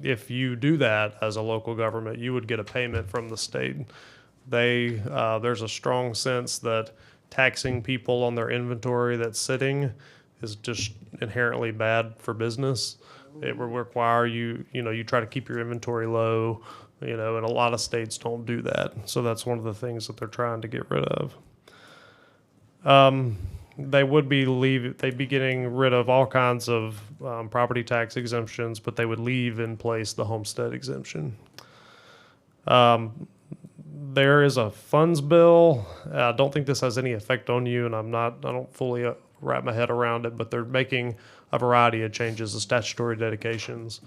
[SPEAKER 12] if you do that as a local government, you would get a payment from the state. There's a strong sense that taxing people on their inventory that's sitting is just inherently bad for business. It will require you try to keep your inventory low, and a lot of states don't do that. So that's one of the things that they're trying to get rid of. They'd be getting rid of all kinds of property tax exemptions, but they would leave in place the homestead exemption. There is a funds bill. I don't think this has any effect on you, and I don't fully wrap my head around it, but they're making a variety of changes to statutory dedications.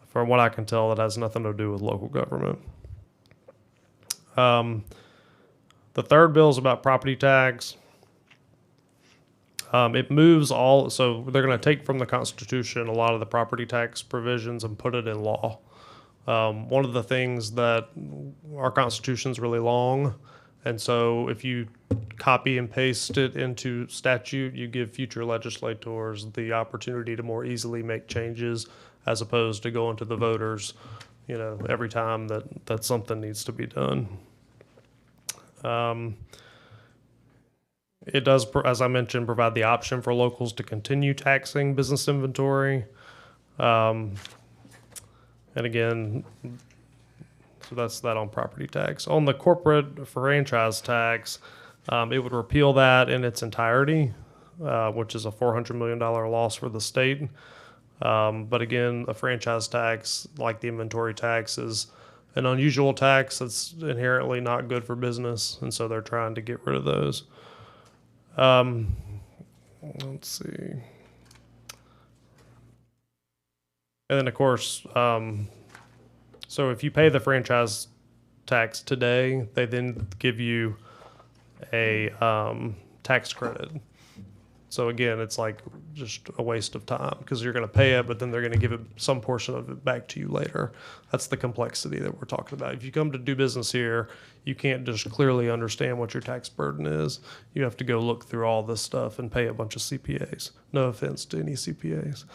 [SPEAKER 12] From what I can tell, it has nothing to do with local government. The third bill is about property tax. It moves all, so they're going to take from the Constitution a lot of the property tax provisions and put it in law. One of the things that our Constitution's really long, and so if you copy and paste it into statute, you give future legislators the opportunity to more easily make changes as opposed to going to the voters, every time that something needs to be done. It does, as I mentioned, provide the option for locals to continue taxing business inventory. And again, so that's that on property tax. On the corporate franchise tax, it would repeal that in its entirety, which is a $400 million loss for the state. But again, a franchise tax, like the inventory tax, is an unusual tax that's inherently not good for business, and so they're trying to get rid of those. Let's see. And then, of course, so if you pay the franchise tax today, they then give you a tax credit. So again, it's like just a waste of time because you're going to pay it, but then they're going to give it some portion of it back to you later. That's the complexity that we're talking about. If you come to do business here, you can't just clearly understand what your tax burden is. You have to go look through all this stuff and pay a bunch of CPAs. No offense to any CPAs.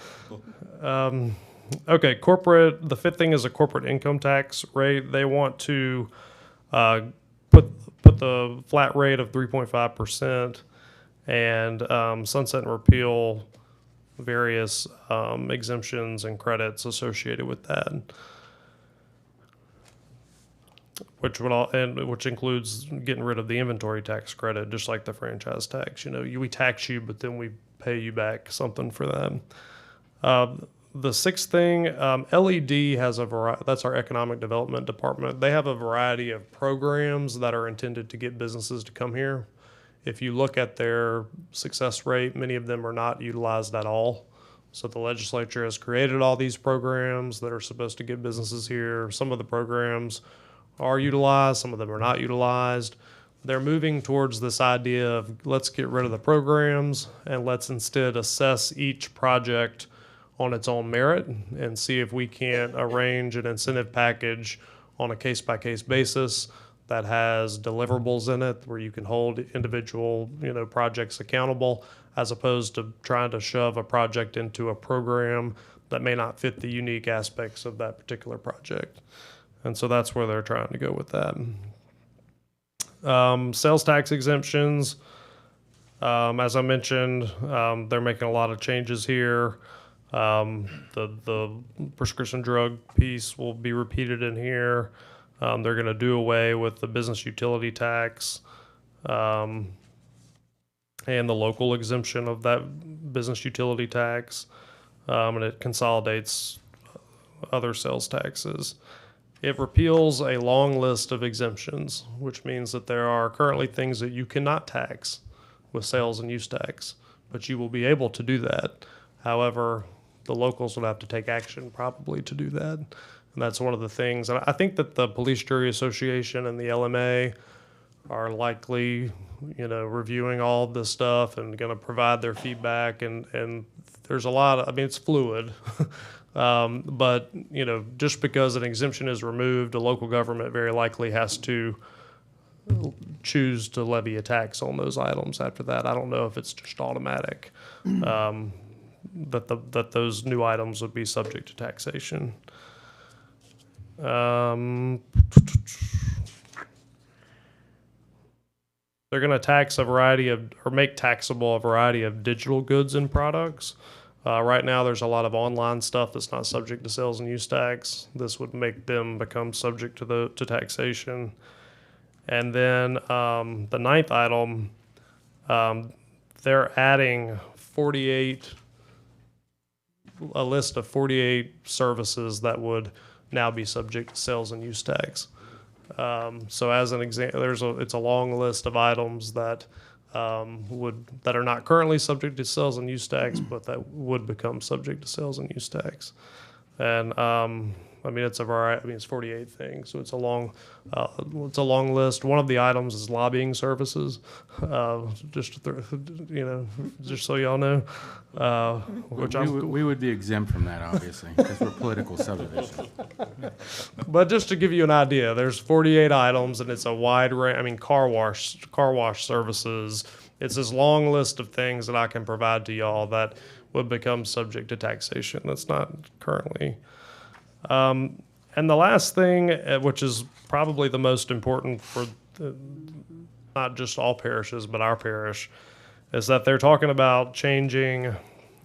[SPEAKER 12] Okay, corporate. The fifth thing is a corporate income tax rate. They want to put the flat rate of 3.5%. And sunset and repeal various exemptions and credits associated with that, which includes getting rid of the inventory tax credit, just like the franchise tax. We tax you, but then we pay you back something for that. The sixth thing, LED has a variety. That's our economic development department. They have a variety of programs that are intended to get businesses to come here. If you look at their success rate, many of them are not utilized at all. So the legislature has created all these programs that are supposed to get businesses here. Some of the programs are utilized, some of them are not utilized. They're moving towards this idea of let's get rid of the programs and let's instead assess each project on its own merit and see if we can't arrange an incentive package on a case-by-case basis that has deliverables in it where you can hold individual, projects accountable, as opposed to trying to shove a project into a program that may not fit the unique aspects of that particular project. And so that's where they're trying to go with that. Sales tax exemptions, as I mentioned, they're making a lot of changes here. The prescription drug piece will be repeated in here. They're going to do away with the business utility tax and the local exemption of that business utility tax, and it consolidates other sales taxes. It repeals a long list of exemptions, which means that there are currently things that you cannot tax with sales and use tax, but you will be able to do that. However, the locals would have to take action probably to do that. And that's one of the things. And I think that the Police Jury Association and the LMA are likely, reviewing all of this stuff and going to provide their feedback. And there's a lot of, it's fluid. But, just because an exemption is removed, a local government very likely has to choose to levy a tax on those items after that. I don't know if it's just automatic that those new items would be subject to taxation. They're going to tax make taxable a variety of digital goods and products. Right now, there's a lot of online stuff that's not subject to sales and use tax. This would make them become subject to taxation. And then the ninth item, they're adding a list of 48 services that would now be subject to sales and use tax. So as an example, it's a long list of items that that are not currently subject to sales and use tax, but that would become subject to sales and use tax. And I mean, it's a variety. I mean, it's 48 things, so it's a long list. One of the items is lobbying services. Just just so y'all know, which
[SPEAKER 11] We would be exempt from that, obviously, because we're political subdivision.
[SPEAKER 12] But just to give you an idea, there's 48 items, and it's a wide range. I mean, car wash services. It's this long list of things that I can provide to y'all that would become subject to taxation. That's not currently. And the last thing, which is probably the most important for not just all parishes, but our parish, is that they're talking about changing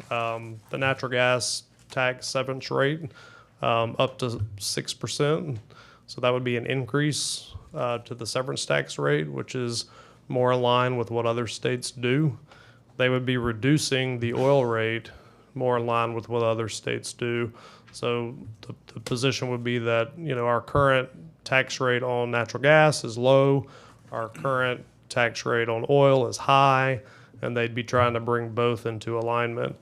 [SPEAKER 12] the natural gas tax severance rate up to 6%. So that would be an increase to the severance tax rate, which is more in line with what other states do. They would be reducing the oil rate more in line with what other states do. So the position would be that, our current tax rate on natural gas is low, our current tax rate on oil is high, and they'd be trying to bring both into alignment.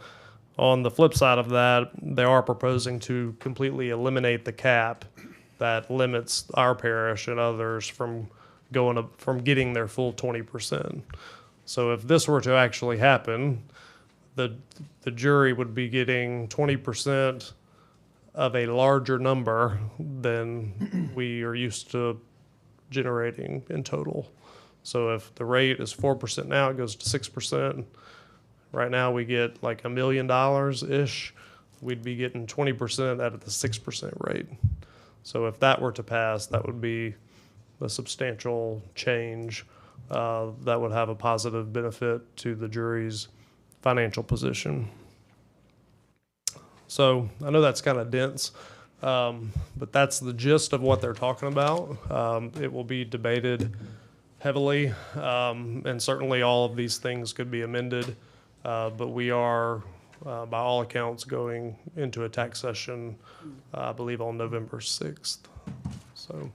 [SPEAKER 12] On the flip side of that, they are proposing to completely eliminate the cap that limits our parish and others from getting their full 20%. So if this were to actually happen, the jury would be getting 20% of a larger number than we are used to generating in total. So if the rate is 4% now, it goes to 6%. Right now we get like $1 million-ish. We'd be getting 20% out of the 6% rate. So if that were to pass, that would be a substantial change that would have a positive benefit to the jury's financial position. So I know that's kind of dense, but that's the gist of what they're talking about. It will be debated heavily, and certainly all of these things could be amended, but we are, by all accounts, going into a tax session, I believe, on November 6th. So.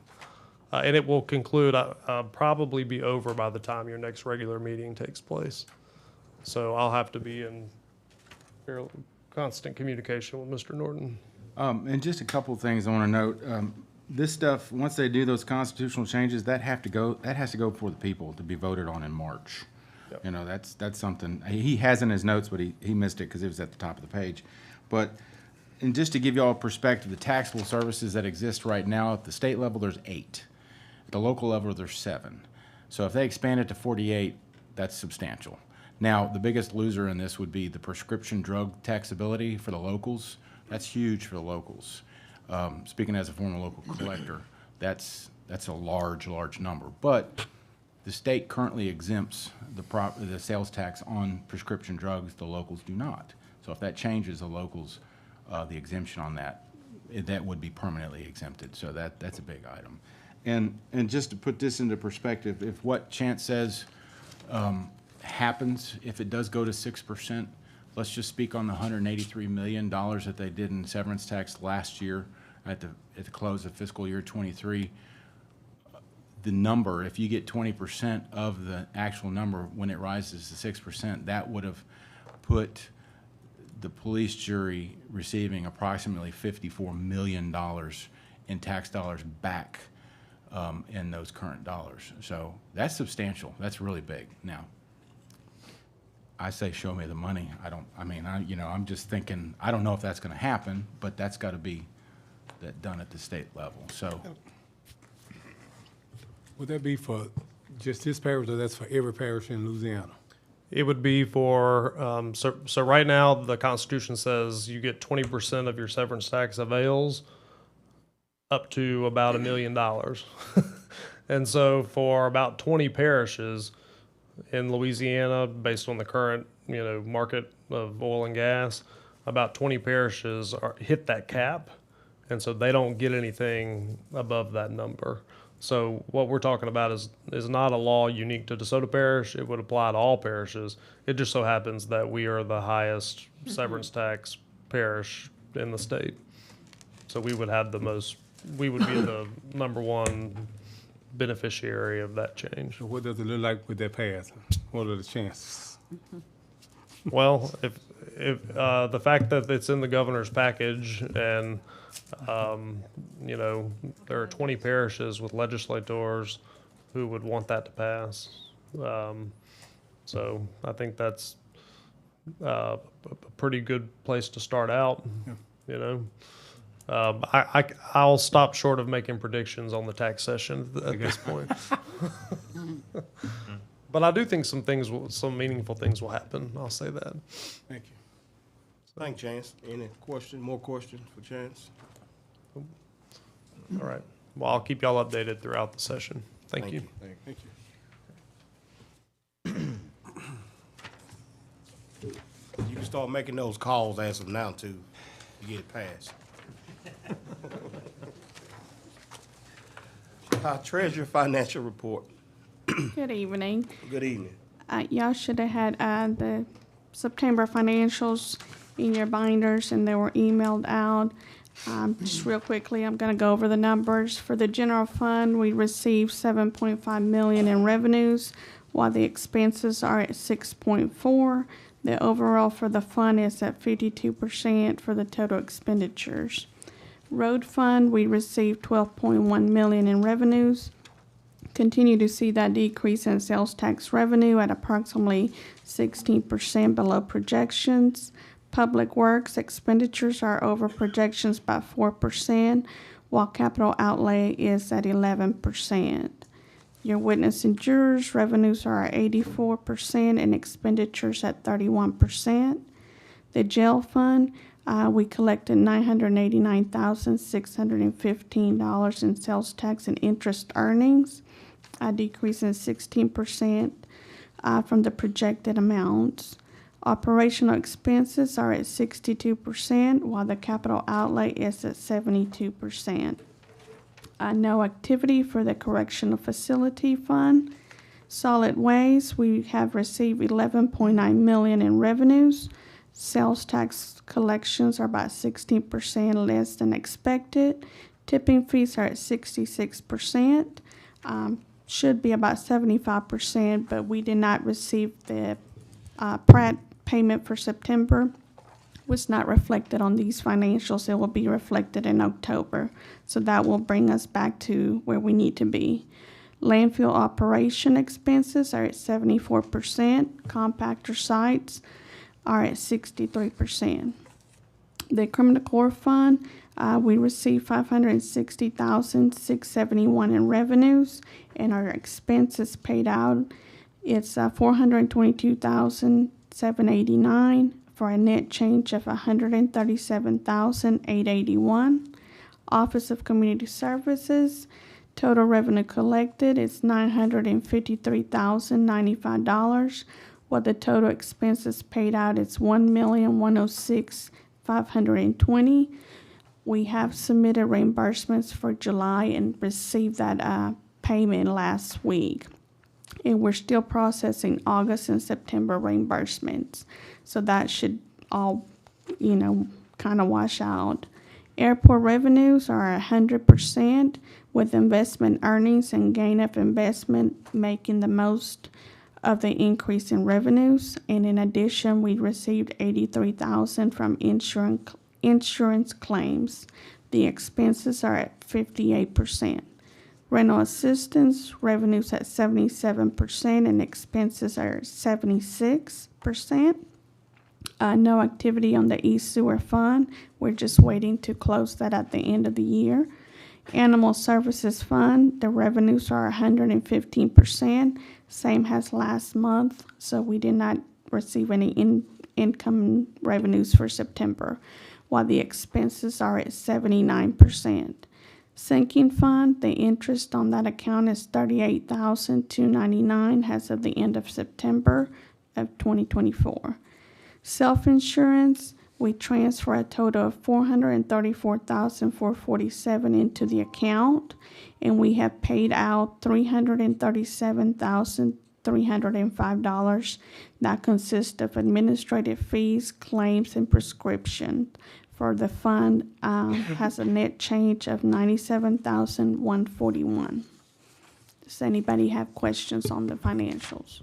[SPEAKER 12] And it will conclude, probably be over by the time your next regular meeting takes place. So I'll have to be in fairly constant communication with Mr. Norton.
[SPEAKER 11] And just a couple of things I want to note. This stuff, once they do those constitutional changes, that has to go before the people to be voted on in March. Yep. That's something he has in his notes, but he missed it because it was at the top of the page. And just to give you all a perspective, the taxable services that exist right now at the state level, there's 8. At the local level, there's 7. So if they expand it to 48, that's substantial. Now, the biggest loser in this would be the prescription drug taxability for the locals. That's huge for the locals. Speaking as a former local collector, that's a large number. But the state currently exempts the sales tax on prescription drugs. The locals do not. So if that changes, the locals, the exemption on that would be permanently exempted. So that's a big item. And just to put this into perspective, if what Chance says happens, if it does go to 6%, let's just speak on the $183 million that they did in severance tax last year at the close of fiscal year 23. The number, if you get 20% of the actual number when it rises to 6%, that would have put the police jury receiving approximately $54 million in tax dollars back in those current dollars. So that's substantial. That's really big. Now, I say show me the money. I'm just thinking, I don't know if that's going to happen, but that's got to be done at the state level. So
[SPEAKER 7] Would that be for just this parish, or that's for every parish in Louisiana?
[SPEAKER 12] It would be for, so right now, the Constitution says you get 20% of your severance tax avails up to about $1 million. And so for about 20 parishes in Louisiana, based on the current, market of oil and gas, about 20 parishes hit that cap. And so they don't get anything above that number. So what we're talking about is not a law unique to DeSoto Parish. It would apply to all parishes. It just so happens that we are the highest severance tax parish in the state. So we would have we would be the number one beneficiary of that change.
[SPEAKER 7] So what does it look like with that pass? What are the chances?
[SPEAKER 12] Well, if, the fact that it's in the governor's package and, you know, there are 20 parishes with legislators who would want that to pass. So I think that's a pretty good place to start out, you know. I'll stop short of making predictions on the tax session at this point. But I do think some meaningful things will happen. I'll say that.
[SPEAKER 7] Thank you.
[SPEAKER 1] Thank Chance. Any more questions for Chance?
[SPEAKER 12] All right. Well, I'll keep y'all updated throughout the session. Thank you.
[SPEAKER 7] Thank you.
[SPEAKER 1] You can start making those calls as of now too, to get it passed. Treasurer Financial Report.
[SPEAKER 13] Good evening.
[SPEAKER 1] Good evening.
[SPEAKER 13] Y'all should have had the September financials in your binders, and they were emailed out. Just real quickly, I'm going to go over the numbers. For the general fund, we received $7.5 million in revenues, while the expenses are at 6.4. The overall for the fund is at 52% for the total expenditures. Road fund, we received $12.1 million in revenues. Continue to see that decrease in sales tax revenue at approximately 16% below projections. Public works expenditures are over projections by 4%, while capital outlay is at 11%. Your witness and jurors revenues are at 84% and expenditures at 31%. The jail fund, we collected $989,615 in sales tax and interest earnings, a decrease in 16% from the projected amounts. Operational expenses are at 62%, while the capital outlay is at 72%. No activity for the correctional facility fund. Solid waste, we have received $11.9 million in revenues. Sales tax collections are about 16% less than expected. Tipping fees are at 66%. Should be about 75%, but we did not receive the Pratt payment for September. Was not reflected on these financials. It will be reflected in October. So that will bring us back to where we need to be. Landfill operation expenses are at 74%. Compactor sites are at 63%. The criminal court fund, we received $560,671 in revenues, and our expenses paid out, it's $422,789 for a net change of $137,881. Office of Community Services, total revenue collected is $953,095, while the total expenses paid out is $1,106,520. We have submitted reimbursements for July and received that payment last week. And we're still processing August and September reimbursements. So that should all, kind of wash out. Airport revenues are 100%, with investment earnings and gain of investment making the most of the increase in revenues. And in addition, we received $83,000 from insurance claims. The expenses are at 58%. Rental assistance revenues at 77% and expenses are 76%. No activity on the East Sewer Fund. We're just waiting to close that at the end of the year. Animal Services Fund, the revenues are 115%, same as last month, so we did not receive any income revenues for September, while the expenses are at 79%. Sinking fund, the interest on that account is $38,299 as of the end of September of 2024. Self-insurance, we transfer a total of $434,447 into the account, and we have paid out $337,305. That consists of administrative fees, claims, and prescription. For the fund, has a net change of $97,141. Does anybody have questions on the financials?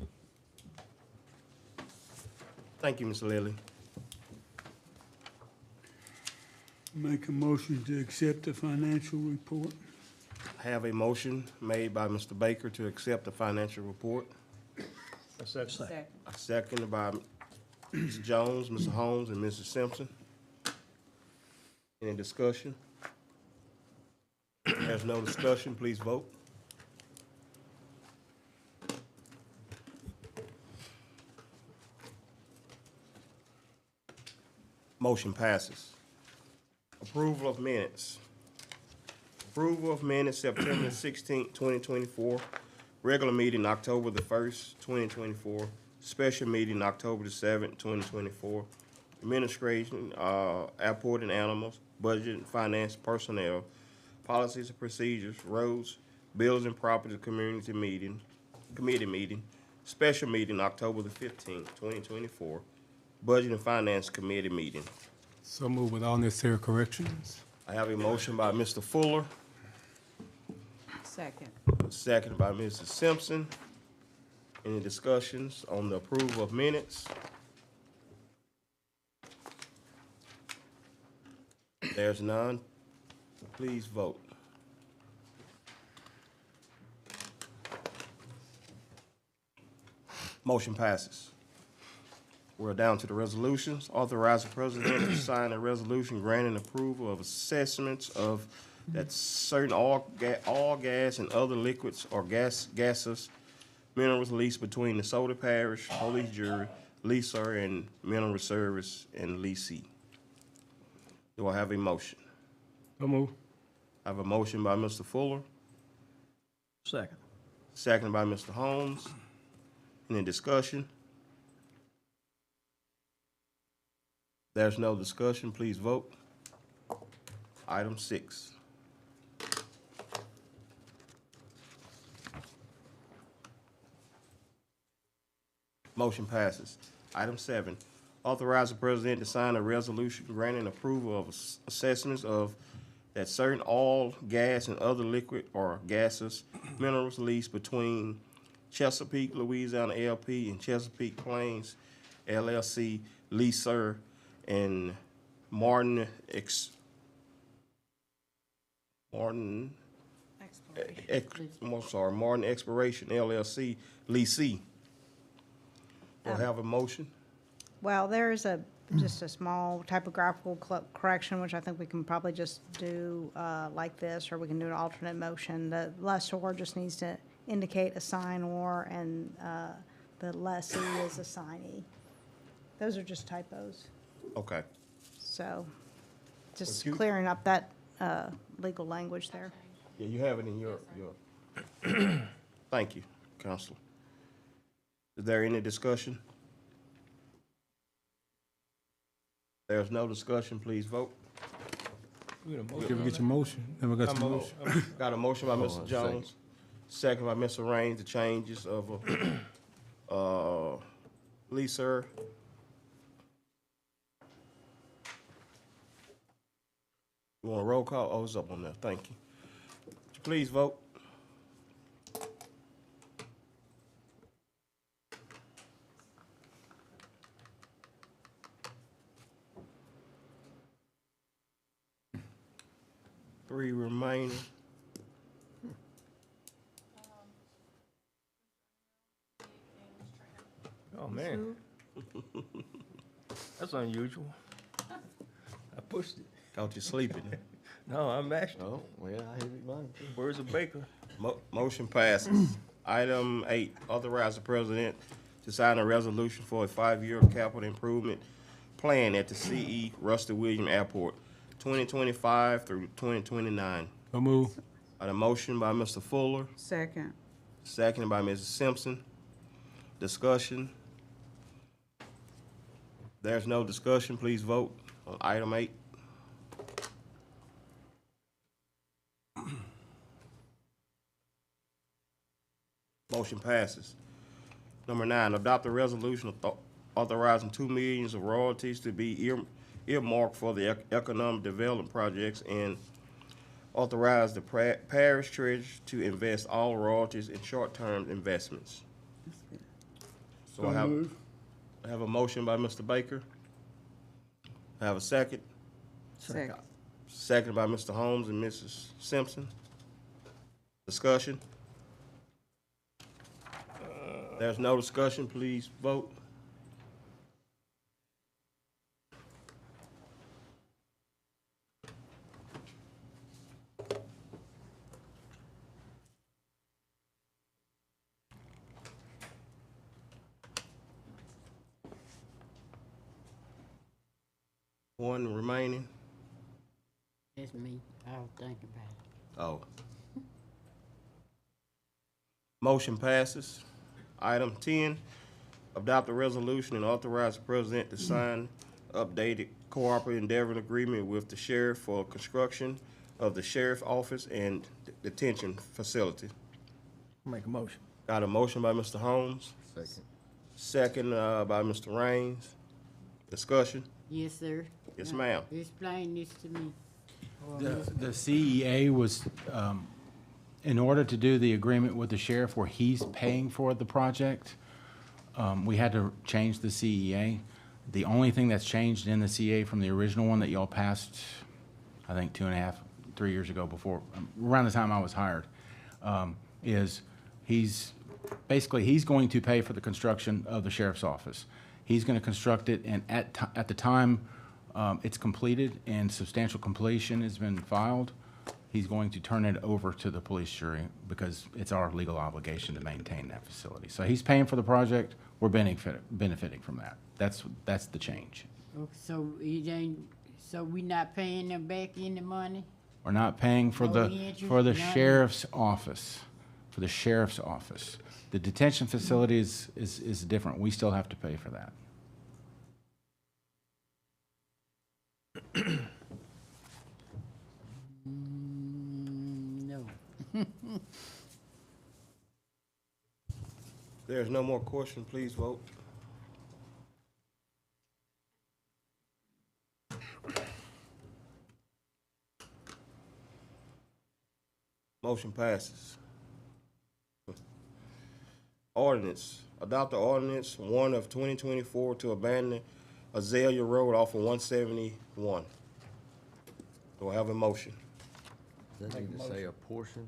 [SPEAKER 1] Thank you, Ms. Lilly.
[SPEAKER 2] Make a motion to accept the financial report.
[SPEAKER 1] I have a motion made by Mr. Baker to accept the financial report.
[SPEAKER 6] A second.
[SPEAKER 4] Second.
[SPEAKER 1] A second by Mr. Jones, Mr. Holmes, and Mrs. Simpson. Any discussion? There's no discussion, please vote. Motion passes. Approval of minutes. Approval of minutes, September 16th, 2024. Regular meeting, October the 1st, 2024. Special meeting, October the 7th, 2024. Administration, airport and animals, budget and finance, personnel, policies and procedures, roads, bills and property, community meeting, committee meeting. Special meeting, October the 15th, 2024. Budget and Finance Committee meeting.
[SPEAKER 7] So move with all necessary corrections.
[SPEAKER 1] I have a motion by Mr. Fuller,
[SPEAKER 4] Second.
[SPEAKER 1] second by Mrs. Simpson. Any discussions on the approval of minutes? There's none. Please vote. Motion passes. We're down to the resolutions. Authorize the president to sign a resolution granting approval of assessments of that certain all gas and other liquids or gases minerals leased between DeSoto Parish, Holy Jury, leaser, and mineral service and leasee. Do I have a motion?
[SPEAKER 7] So move.
[SPEAKER 1] I have a motion by Mr. Fuller,
[SPEAKER 9] Second.
[SPEAKER 1] second by Mr. Holmes. Any discussion? There's no discussion, please vote. Item 6. Motion passes. Item 7, authorize the president to sign a resolution granting approval of assessments of that certain oil, gas, and other liquid or gases minerals leased between Chesapeake, Louisiana LP and Chesapeake Plains LLC leaser and Martin Martin Exploration LLC leasee. Do I have a motion?
[SPEAKER 14] Well, there is just a small typographical correction, which I think we can probably just do like this, or we can do an alternate motion. The lessor just needs to indicate a signor, and the lessee is a signee. Those are just typos.
[SPEAKER 1] Okay.
[SPEAKER 14] So just
[SPEAKER 1] You-
[SPEAKER 14] clearing up that legal language there.
[SPEAKER 1] Yeah, you have it in your. Thank you, Counselor. Is there any discussion? There's no discussion, please vote.
[SPEAKER 6] We got a
[SPEAKER 7] Did
[SPEAKER 6] motion.
[SPEAKER 7] we get your motion? Never got your motion.
[SPEAKER 1] Got a motion by Mr. Jones, second by Mr. Raines, the changes of leaser. You want a roll call? Oh, it's up on there, thank you. Would you please vote? Three remaining.
[SPEAKER 6] Oh, man. That's unusual. I pushed it.
[SPEAKER 1] Caught you sleeping.
[SPEAKER 6] No, I mashed it.
[SPEAKER 15] Oh, well, I hear it, mine.
[SPEAKER 6] Where's the baker?
[SPEAKER 1] Motion passes. Item 8, authorize the president to sign a resolution for a 5-year capital improvement plan at the C.E. Rusty Williams Airport, 2025 through 2029.
[SPEAKER 7] So move.
[SPEAKER 1] A motion by Mr. Fuller,
[SPEAKER 4] Second.
[SPEAKER 1] seconded by Mrs. Simpson. Discussion. There's no discussion, please vote on item 8. Motion passes. Number 9, adopt a resolution authorizing $2 million of royalties to be earmarked for the economic development projects and authorize the parish treasurer to invest all royalties in short-term investments. So I have a motion by Mr. Baker. I have a second.
[SPEAKER 4] Second.
[SPEAKER 1] seconded by Mr. Holmes and Mrs. Simpson. Discussion? There's no discussion, please vote. One remaining.
[SPEAKER 10] That's me. I'll think about it.
[SPEAKER 1] Oh. Motion passes. Item 10, adopt a resolution and authorize the president to sign updated cooperative endeavor agreement with the sheriff for construction of the sheriff office and detention facility.
[SPEAKER 9] Make a motion.
[SPEAKER 1] Got a motion by Mr. Holmes.
[SPEAKER 2] Second.
[SPEAKER 1] Second by Mr. Raines. Discussion?
[SPEAKER 10] Yes, sir.
[SPEAKER 1] Yes,
[SPEAKER 10] Now,
[SPEAKER 1] ma'am.
[SPEAKER 10] Explain this to me.
[SPEAKER 11] The CEA was, in order to do the agreement with the sheriff where he's paying for the project, we had to change the CEA. The only thing that's changed in the CEA from the original one that y'all passed, I think 2.5, 3 years ago before, around the time I was hired, is he's going to pay for the construction of the sheriff's office. He's going to construct it, and at the time it's completed and substantial completion has been filed, he's going to turn it over to the police jury because it's our legal obligation to maintain that facility. So he's paying for the project. We're benefiting from that. That's the change.
[SPEAKER 10] Oh, so it ain't. So we not paying them back any money?
[SPEAKER 11] We're not paying for
[SPEAKER 10] No interest, nothing?
[SPEAKER 11] sheriff's office. For the sheriff's office. The detention facility is different. We still have to pay for that.
[SPEAKER 10] No.
[SPEAKER 1] There's no more question, please vote. Motion passes. Ordinance, adopt the ordinance 1 of 2024 to abandon Azalea Road off of 171. Do I have a motion?
[SPEAKER 2] Does that need to say a portion?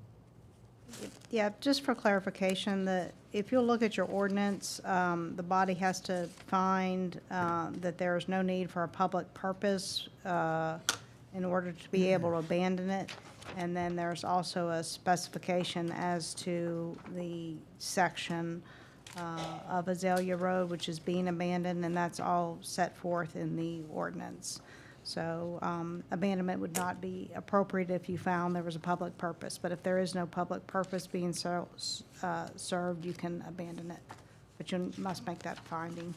[SPEAKER 14] Yeah, just for clarification, if you'll look at your ordinance, the body has to find that there is no need for a public purpose in order to be able to abandon it. And then there's also a specification as to the section of Azalea Road, which is being abandoned, and that's all set forth in the ordinance. So abandonment would not be appropriate if you found there was a public purpose. But if there is no public purpose being served, you can abandon it. But you must make that finding.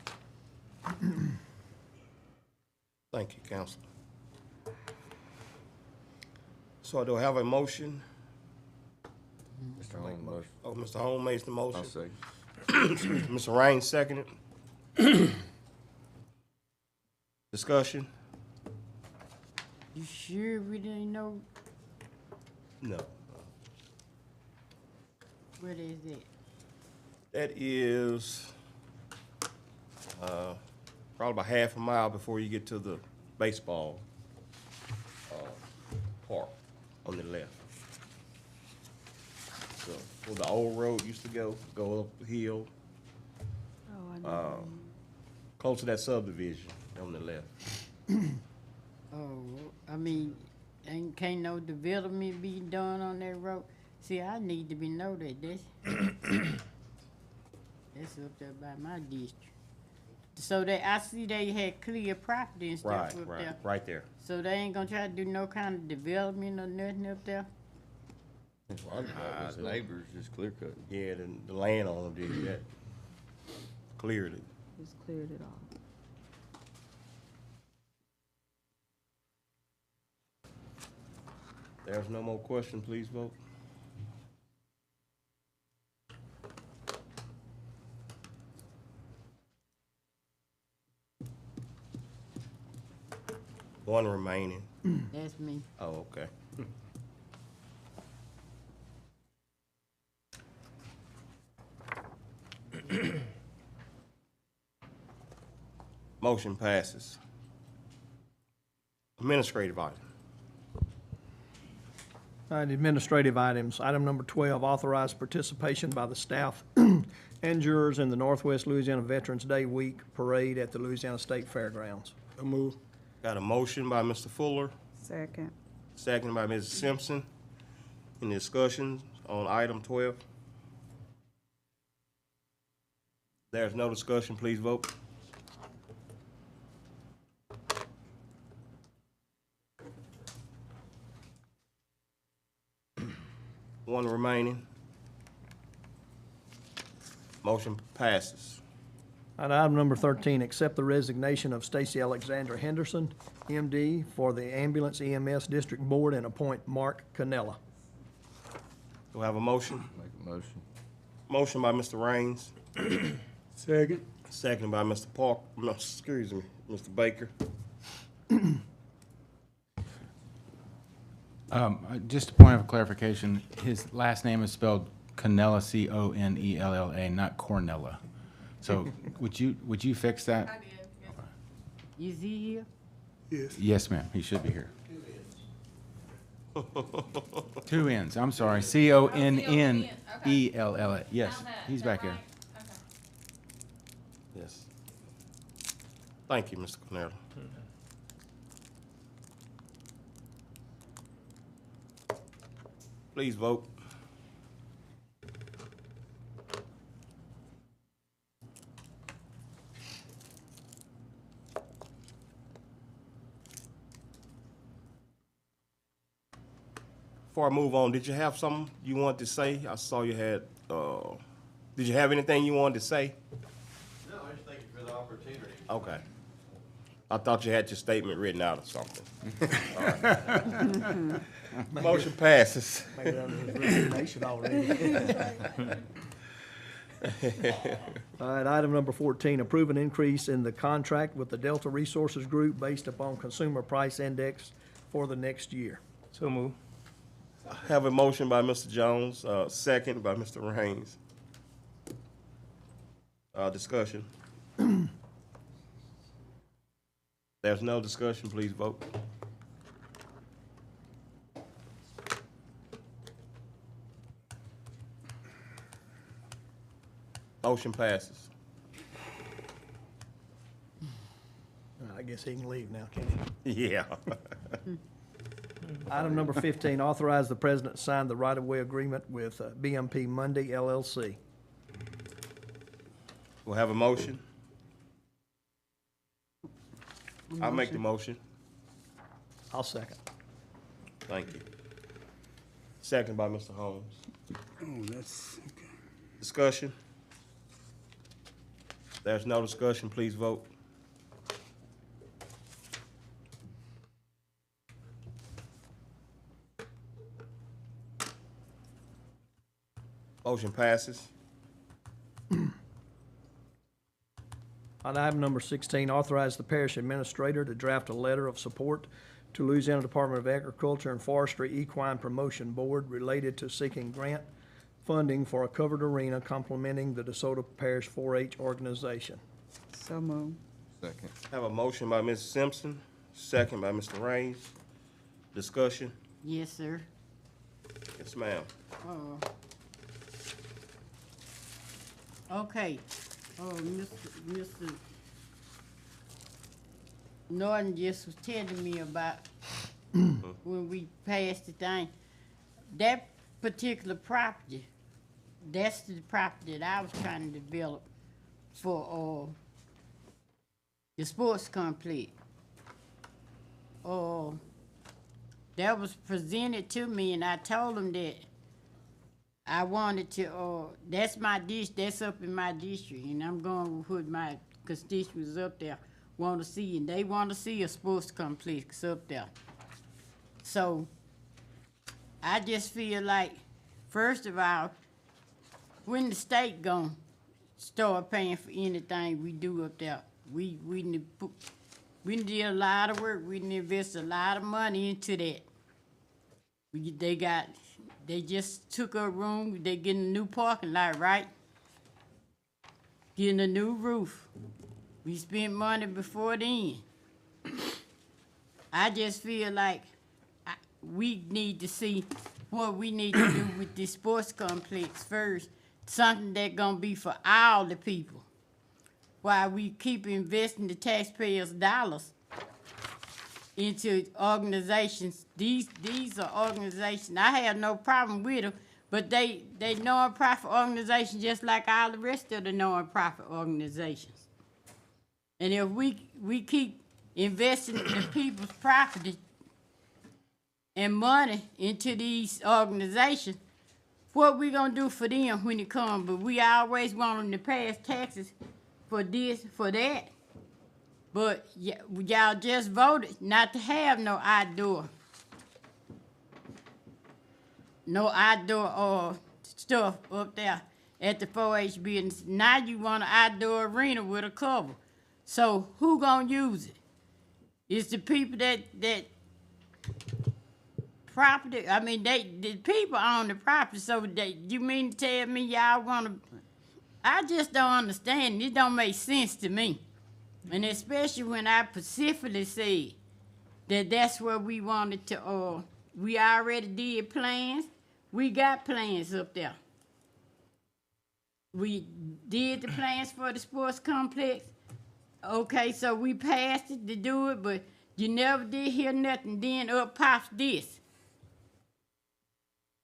[SPEAKER 1] Thank you, Counselor. So do I have a motion?
[SPEAKER 2] Mr. Holmes motion.
[SPEAKER 1] Oh, Mr. Holmes makes the motion.
[SPEAKER 2] I'll second.
[SPEAKER 1] Mr. Raines seconded. Discussion?
[SPEAKER 10] You sure we didn't know
[SPEAKER 1] No.
[SPEAKER 10] what is it?
[SPEAKER 1] That is probably about half a mile before you get to the baseball park on the left. So where the old road used to go uphill,
[SPEAKER 10] Oh, I know.
[SPEAKER 1] close to that subdivision on the left.
[SPEAKER 10] Oh, I mean, can't no development be done on that road? See, I need to be know that that's up there by my district. So I see they had clear property and stuff up there.
[SPEAKER 1] Right there.
[SPEAKER 10] So they ain't gonna try to do no kind of development or nothing up there?
[SPEAKER 2] A lot of his neighbors just clear cut.
[SPEAKER 1] Yeah, the landowner did that. Cleared it.
[SPEAKER 10] Just cleared it off.
[SPEAKER 1] There's no more question, please vote. One remaining.
[SPEAKER 10] That's me.
[SPEAKER 1] Oh, okay. Motion passes. Administrative item.
[SPEAKER 9] All right, administrative items. Item number 12, authorized participation by the staff and jurors in the Northwest Louisiana Veterans Day Week Parade at the Louisiana State Fairgrounds.
[SPEAKER 7] So move.
[SPEAKER 1] Got a motion by Mr. Fuller,
[SPEAKER 4] Second.
[SPEAKER 1] second by Mrs. Simpson. Any discussions on item 12? There's no discussion, please vote. One remaining. Motion passes.
[SPEAKER 9] And item number 13, accept the resignation of Stacy Alexandra Henderson, MD, for the Ambulance EMS District Board and appoint Mark Canella.
[SPEAKER 1] Do I have a motion?
[SPEAKER 6] Make a motion.
[SPEAKER 1] Motion by Mr. Raines,
[SPEAKER 7] Second.
[SPEAKER 1] second by Mr. Park, no, excuse me, Mr. Baker.
[SPEAKER 11] Just a point of clarification, his last name is spelled Conella, Conella, not Cornella. So would you fix that?
[SPEAKER 10] Is he here?
[SPEAKER 7] Yes.
[SPEAKER 11] Yes, ma'am, he should be here. Two N's, I'm sorry, Connella. Yes, he's back here.
[SPEAKER 1] Yes. Thank you, Mr. Cornell. Please vote. Before I move on, did you have something you wanted to say? I saw you had, did you have anything you wanted to say?
[SPEAKER 15] No, I just thank you for the opportunity.
[SPEAKER 1] Okay. I thought you had your statement written out or something. All right. Motion passes.
[SPEAKER 9] Maybe that was his resignation already. All right, item number 14, approve an increase in the contract with the Delta Resources Group based upon Consumer Price Index for the next year.
[SPEAKER 6] So move.
[SPEAKER 1] I have a motion by Mr. Jones, second by Mr. Raines. Discussion. There's no discussion, please vote. Motion passes.
[SPEAKER 9] I guess he can leave now, can't he?
[SPEAKER 1] Yeah.
[SPEAKER 9] Item number 15, authorize the president to sign the right-of-way agreement with BMP Monday LLC.
[SPEAKER 1] We'll have a motion. I'll make the motion.
[SPEAKER 9] I'll second.
[SPEAKER 1] Thank you. Second by Mr. Holmes.
[SPEAKER 7] Oh, that's, okay.
[SPEAKER 1] Discussion? There's no discussion, please vote. Motion passes.
[SPEAKER 9] On item number 16, authorize the parish administrator to draft a letter of support to Louisiana Department of Agriculture and Forestry Equine Promotion Board related to seeking grant funding for a covered arena complementing the DeSoto Parish 4-H organization.
[SPEAKER 4] So moved.
[SPEAKER 6] Second.
[SPEAKER 1] Have a motion by Ms. Simpson, second by Mr. Raines. Discussion?
[SPEAKER 10] Yes, sir.
[SPEAKER 1] Yes, ma'am.
[SPEAKER 10] Okay. Mr. Norton just was telling me about when we passed the thing. That particular property, that's the property that I was trying to develop for the sports complex. That was presented to me, and I told him that I wanted to, that's my that's up in my district, and I'm going to put my constituents up there, want to see, and they want to see a sports complex up there. So, I just feel like, first of all, when the state gonna start paying for anything we do up there, we did a lot of work, we invest a lot of money into that. They just took a room, they getting a new parking lot, right? Getting a new roof. We spent money before then. I just feel like we need to see what we need to do with this sports complex first, something that gonna be for all the people. While we keep investing the taxpayers' dollars into organizations, these are organizations, I have no problem with them, but they non-profit organizations just like all the rest of the non-profit organizations. And if we keep investing in the people's property and money into these organizations, what we gonna do for them when it comes? But we always want them to pass taxes for this, for that. But y'all just voted not to have no outdoor stuff up there at the 4-H business. Now you want an outdoor arena with a cover. So who gonna use it? It's the people that property. I mean, the people own the property. So you mean to tell me y'all wanna? I just don't understand. It don't make sense to me, and especially when I specifically said that that's where we wanted to. We already did plans. We got plans up there. We did the plans for the sports complex. Okay, so we passed it to do it, but you never did hear nothing. Then up pops this.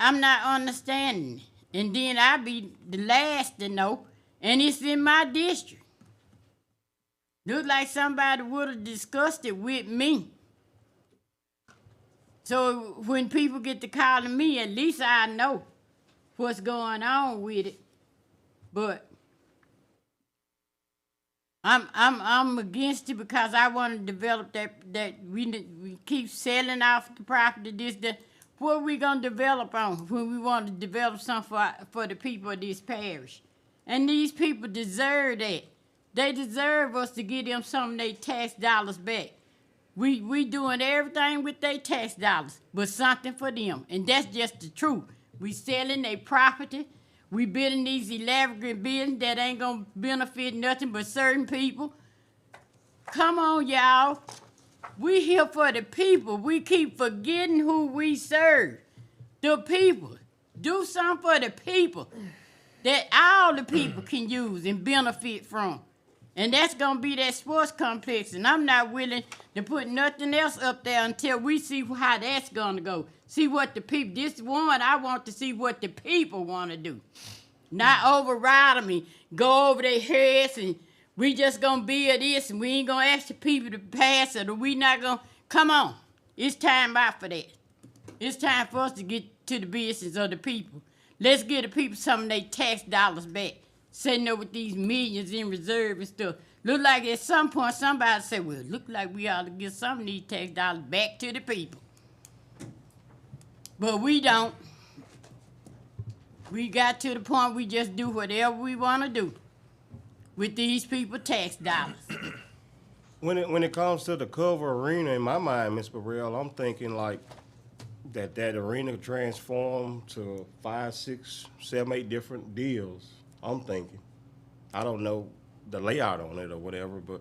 [SPEAKER 10] I'm not understanding. And then I be the last to know, and it's in my district. Look like somebody would have discussed it with me. So when people get to calling me, at least I know what's going on with it. But I'm against it because I want to develop that we keep selling off the property. What are we gonna develop on when we want to develop something for the people of this parish? And these people deserve that. They deserve us to give them some of their tax dollars back. We doing everything with their tax dollars, but something for them, and that's just the truth. We selling their property. We building these elaborate buildings that ain't gonna benefit nothing but certain people. Come on, y'all. We here for the people. We keep forgetting who we serve. The people. Do something for the people that all the people can use and benefit from. And that's gonna be that sports complex. And I'm not willing to put nothing else up there until we see how that's gonna go. See what the people, this one, I want to see what the people wanna do. Not override me, go over their heads and we just gonna build this and we ain't gonna ask the people to pass it or we not gonna, come on. It's time out for that. It's time for us to get to the business of the people. Let's give the people some of their tax dollars back. Sitting there with these millions in reserve and stuff. Look like at some point somebody said, well, look like we ought to get some of these tax dollars back to the people. But we don't. We got to the point we just do whatever we want to do with these people tax dollars.
[SPEAKER 1] When it comes to the cover arena, in my mind, Ms. Burrell, I'm thinking like that arena transform to 5, 6, 7, 8 different deals. I'm thinking. I don't know the layout on it or whatever, but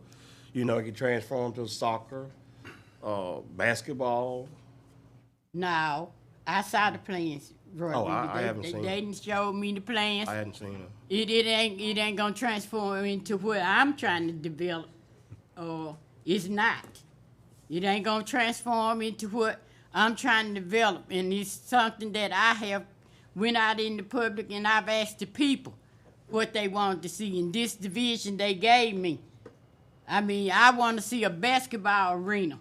[SPEAKER 1] you know, it can transform to soccer, basketball.
[SPEAKER 10] No, I saw the plans. Roy.
[SPEAKER 1] Oh, I haven't seen
[SPEAKER 10] They didn't show me the plans.
[SPEAKER 1] I hadn't seen them.
[SPEAKER 10] It ain't gonna transform into what I'm trying to develop. It's not. It ain't gonna transform into what I'm trying to develop, and it's something that I have went out in the public and I've asked the people what they wanted to see in this division they gave me. I mean, I want to see a basketball arena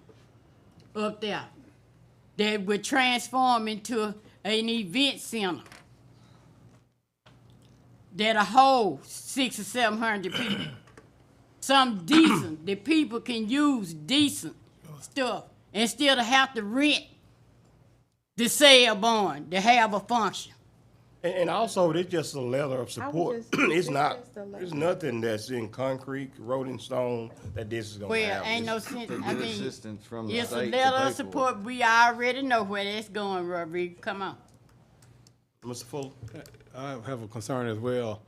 [SPEAKER 10] up there that would transform into an event center that'll hold 600 or 700 people. Some decent, that people can use decent stuff instead of have to rent the sale barn to have a function.
[SPEAKER 1] And also, it's just a letter of support. It's nothing that's in concrete, wrote in stone that this is gonna happen.
[SPEAKER 10] Well, ain't no sense. I mean,
[SPEAKER 15] assistance from the
[SPEAKER 10] it's a
[SPEAKER 15] state to
[SPEAKER 10] letter
[SPEAKER 15] pay
[SPEAKER 10] of
[SPEAKER 15] for
[SPEAKER 10] support. We already know where that's going, Rodriguez. Come on.
[SPEAKER 1] Mr. Fuller?
[SPEAKER 7] I have a concern as well.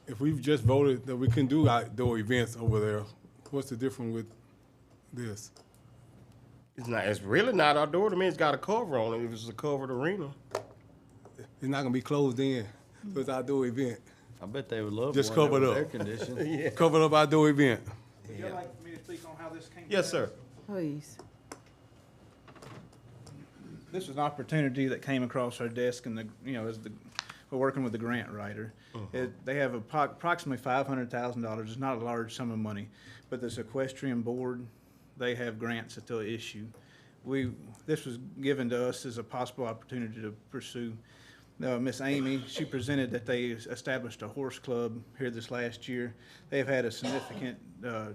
[SPEAKER 7] If we've just voted that we can do outdoor events over there, what's the difference with this?
[SPEAKER 1] It's really not outdoor. To me, it's got a cover on it. If it's a covered arena.
[SPEAKER 7] It's not gonna be closed in, so it's outdoor event.
[SPEAKER 15] I bet they would love
[SPEAKER 7] Just
[SPEAKER 15] one that
[SPEAKER 7] covered
[SPEAKER 15] was
[SPEAKER 7] up.
[SPEAKER 15] air conditioned.
[SPEAKER 1] Yeah.
[SPEAKER 7] Covered up outdoor event.
[SPEAKER 3] Would you like me to speak on how this came?
[SPEAKER 1] Yes, sir.
[SPEAKER 4] Please.
[SPEAKER 3] This was an opportunity that came across our desk and we're working with the grant writer. They have approximately $500,000. It's not a large sum of money, but this equestrian board, they have grants that they'll issue. This was given to us as a possible opportunity to pursue. Miss Amy, she presented that they established a horse club here this last year. They've had a significant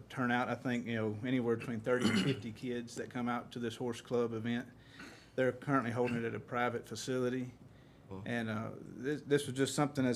[SPEAKER 3] turnout, I think, anywhere between 30 and 50 kids that come out to this horse club event. They're currently holding it at a private facility. And this was just something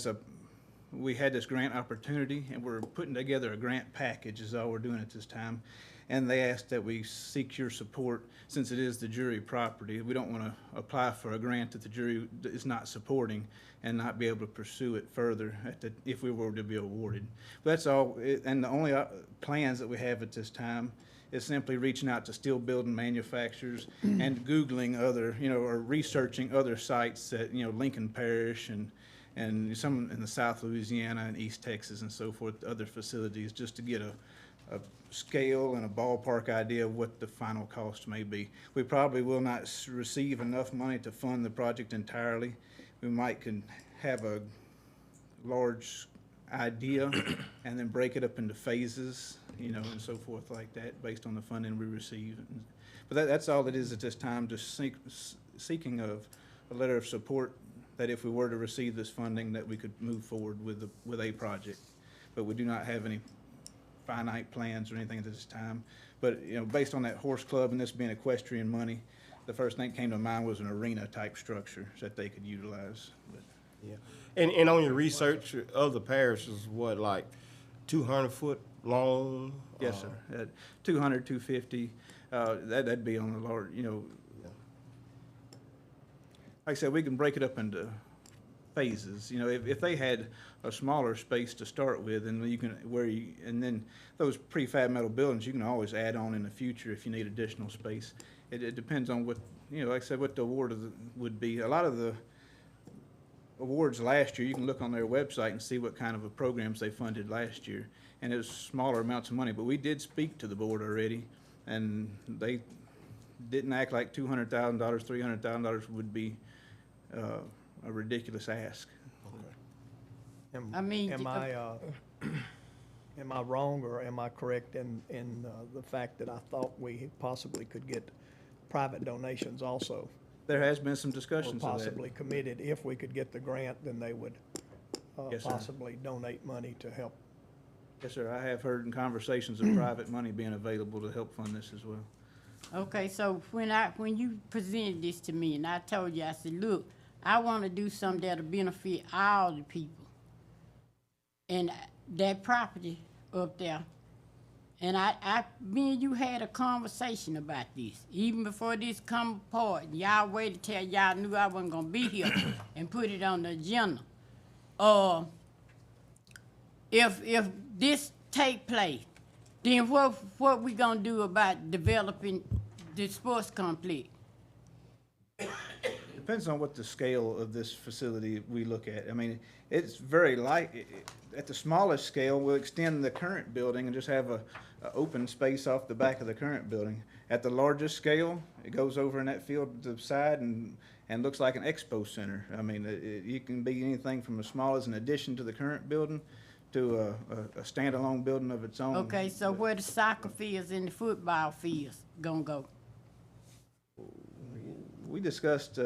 [SPEAKER 3] we had this grant opportunity, and we're putting together a grant package is all we're doing at this time. And they asked that we seek your support since it is the jury property. We don't want to apply for a grant that the jury is not supporting and not be able to pursue it further if we were to be awarded. But that's all, and the only plans that we have at this time is simply reaching out to steel building manufacturers and Googling other, or researching other sites at, Lincoln Parish and some in the South Louisiana and East Texas and so forth, other facilities, just to get a scale and a ballpark idea of what the final cost may be. We probably will not receive enough money to fund the project entirely. We might can have a large idea and then break it up into phases, and so forth like that based on the funding we receive. But that's all it is at this time, just seeking of a letter of support that if we were to receive this funding that we could move forward with a project. But we do not have any finite plans or anything at this time. But, based on that horse club and this being equestrian money, the first thing that came to mind was an arena type structure that they could utilize. But,
[SPEAKER 1] Yeah. And on your research of the parish is what, like 200 foot long?
[SPEAKER 3] yes, sir. 200, 250, that'd be on the large, like I said, we can break it up into phases. If they had a smaller space to start with, and and then those prefab metal buildings, you can always add on in the future if you need additional space. It depends on what, like I said, what the award would be. A lot of the awards last year, you can look on their website and see what kind of programs they funded last year, and it was smaller amounts of money. But we did speak to the board already, and they didn't act like $200,000, $300,000 would be a ridiculous ask.
[SPEAKER 9] Am I wrong, or am I correct in the fact that I thought we possibly could get private donations also?
[SPEAKER 3] There has been some discussions
[SPEAKER 9] Or
[SPEAKER 3] of that.
[SPEAKER 9] possibly committed, if we could get the grant, then they would
[SPEAKER 3] Yes, sir.
[SPEAKER 9] possibly donate money to help.
[SPEAKER 3] Yes, sir. I have heard in conversations of private money being available to help fund this as well.
[SPEAKER 10] Okay, so when you presented this to me and I told you, I said, look, I want to do something that'll benefit all the people. And that property up there, and me and you had a conversation about this, even before this come apart. Y'all waited till y'all knew I wasn't gonna be here and put it on the agenda. If this take place, then what we gonna do about developing the sports complex?
[SPEAKER 3] Depends on what the scale of this facility we look at. I mean, it's very light. At the smallest scale, we'll extend the current building and just have a open space off the back of the current building. At the largest scale, it goes over in that field to the side and looks like an expo center. I mean, it can be anything from as small as an addition to the current building to a standalone building of its own.
[SPEAKER 10] Okay, so where the soccer fields and the football fields gonna go?
[SPEAKER 3] We discussed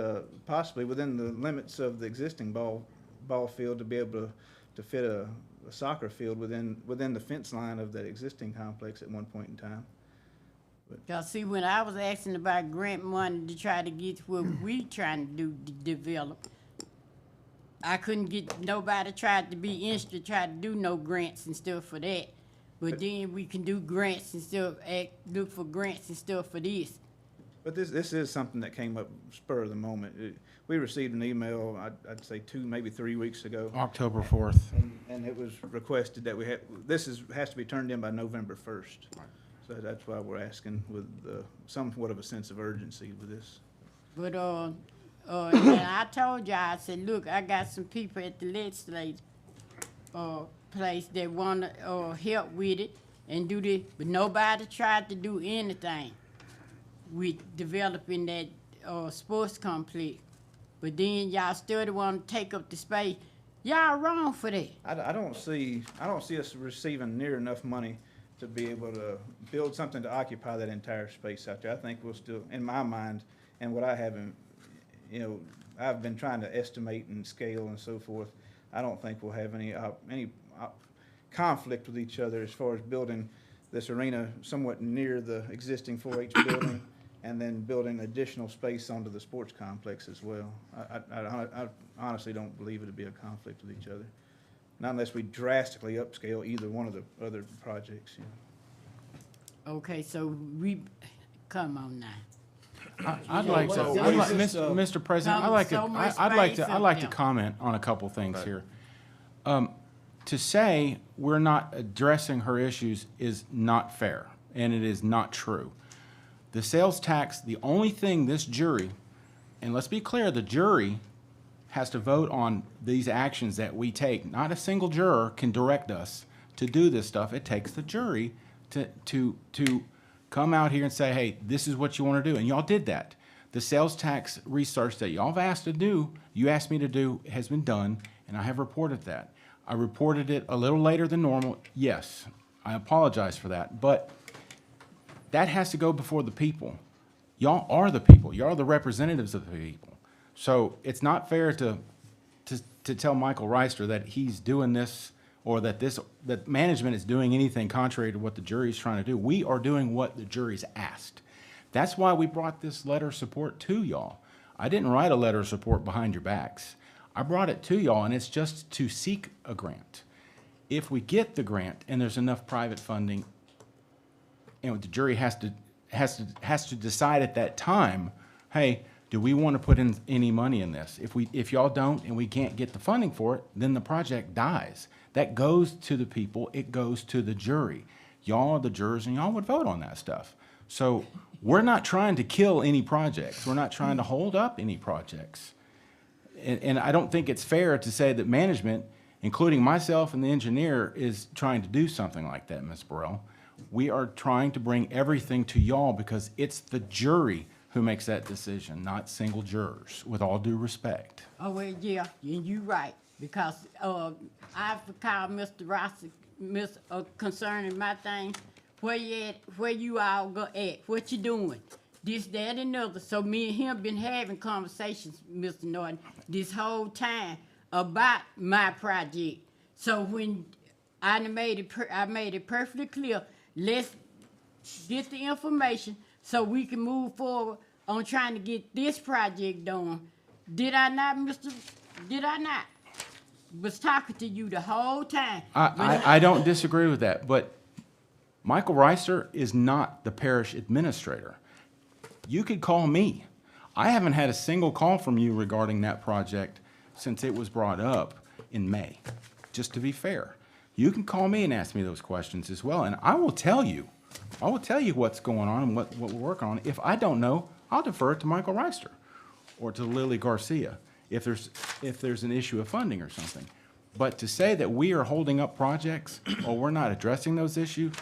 [SPEAKER 3] possibly within the limits of the existing ball field to be able to fit a soccer field within the fence line of that existing complex at one point in time.
[SPEAKER 10] Y'all see, when I was asking about grant money to try to get what we trying to do to develop, I couldn't get nobody tried to be interested, try to do no grants and stuff for that. But then we can do grants and stuff, look for grants and stuff for this.
[SPEAKER 3] But this is something that came up spur of the moment. We received an email, I'd say 2, maybe 3 weeks ago.
[SPEAKER 11] October 4th.
[SPEAKER 3] And it was requested that has to be turned in by November 1st. That's why we're asking with somewhat of a sense of urgency with this.
[SPEAKER 10] But, and I told y'all, I said, look, I got some people at the legislative, place that wanna, help with it and do this, but nobody tried to do anything with developing that, sports complex. But then y'all still wanna take up the space. Y'all wrong for that.
[SPEAKER 3] I don't see us receiving near enough money to be able to build something to occupy that entire space out there. I think we'll still, in my mind, and what I haven't, I've been trying to estimate and scale and so forth. I don't think we'll have any conflict with each other as far as building this arena somewhat near the existing 4-H building and then building additional space onto the sports complex as well. I honestly don't believe it'd be a conflict with each other. Not unless we drastically upscale either one of the other projects.
[SPEAKER 10] Okay, so come on now.
[SPEAKER 11] Mr. President, I'd like to comment on a couple things here. To say we're not addressing her issues is not fair, and it is not true. The sales tax, the only thing this jury, and let's be clear, the jury has to vote on these actions that we take. Not a single juror can direct us to do this stuff. It takes the jury to come out here and say, hey, this is what you want to do. And y'all did that. The sales tax research that y'all have asked to do, you asked me to do, has been done, and I have reported that. I reported it a little later than normal. Yes, I apologize for that. But that has to go before the people. Y'all are the people. Y'all are the representatives of the people. So it's not fair to tell Michael Reister that he's doing this or that management is doing anything contrary to what the jury's trying to do. We are doing what the jury's asked. That's why we brought this letter of support to y'all. I didn't write a letter of support behind your backs. I brought it to y'all, and it's just to seek a grant. If we get the grant and there's enough private funding, the jury has to decide at that time, hey, do we want to put in any money in this? If y'all don't and we can't get the funding for it, then the project dies. That goes to the people. It goes to the jury. Y'all are the jurors, and y'all would vote on that stuff. So we're not trying to kill any projects. We're not trying to hold up any projects. And I don't think it's fair to say that management, including myself and the engineer, is trying to do something like that, Ms. Burrell. We are trying to bring everything to y'all because it's the jury who makes that decision, not single jurors, with all due respect.
[SPEAKER 10] Oh, well, yeah, and you're right, because I've called Mr. Rossi, concerning my thing, where you all go at, what you doing, this, that, and another. So me and him been having conversations, Mr. Norton, this whole time about my project. So when I made it perfectly clear, let's get the information so we can move forward on trying to get this project done. Did I not, did I not? Was talking to you the whole time.
[SPEAKER 11] I don't disagree with that, but Michael Reister is not the parish administrator. You could call me. I haven't had a single call from you regarding that project since it was brought up in May, just to be fair. You can call me and ask me those questions as well, and I will tell you. I will tell you what's going on and what we're working on. If I don't know, I'll defer it to Michael Reister or to Lily Garcia if there's an issue of funding or something. But to say that we are holding up projects or we're not addressing those issues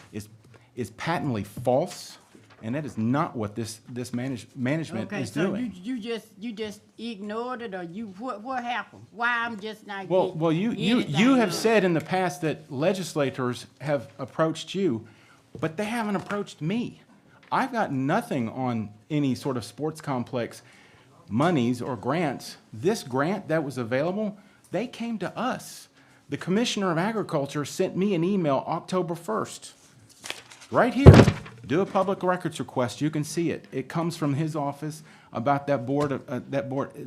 [SPEAKER 11] is patently false, and that is not what this management is doing.
[SPEAKER 10] Okay, so you just ignored it, or what happened? Why I'm just not
[SPEAKER 11] Well,
[SPEAKER 10] getting
[SPEAKER 11] you have
[SPEAKER 10] done?
[SPEAKER 11] said in the past that legislators have approached you, but they haven't approached me. I've got nothing on any sort of sports complex monies or grants. This grant that was available, they came to us. The Commissioner of Agriculture sent me an email October 1st, right here. Do a public records request. You can see it. It comes from his office about that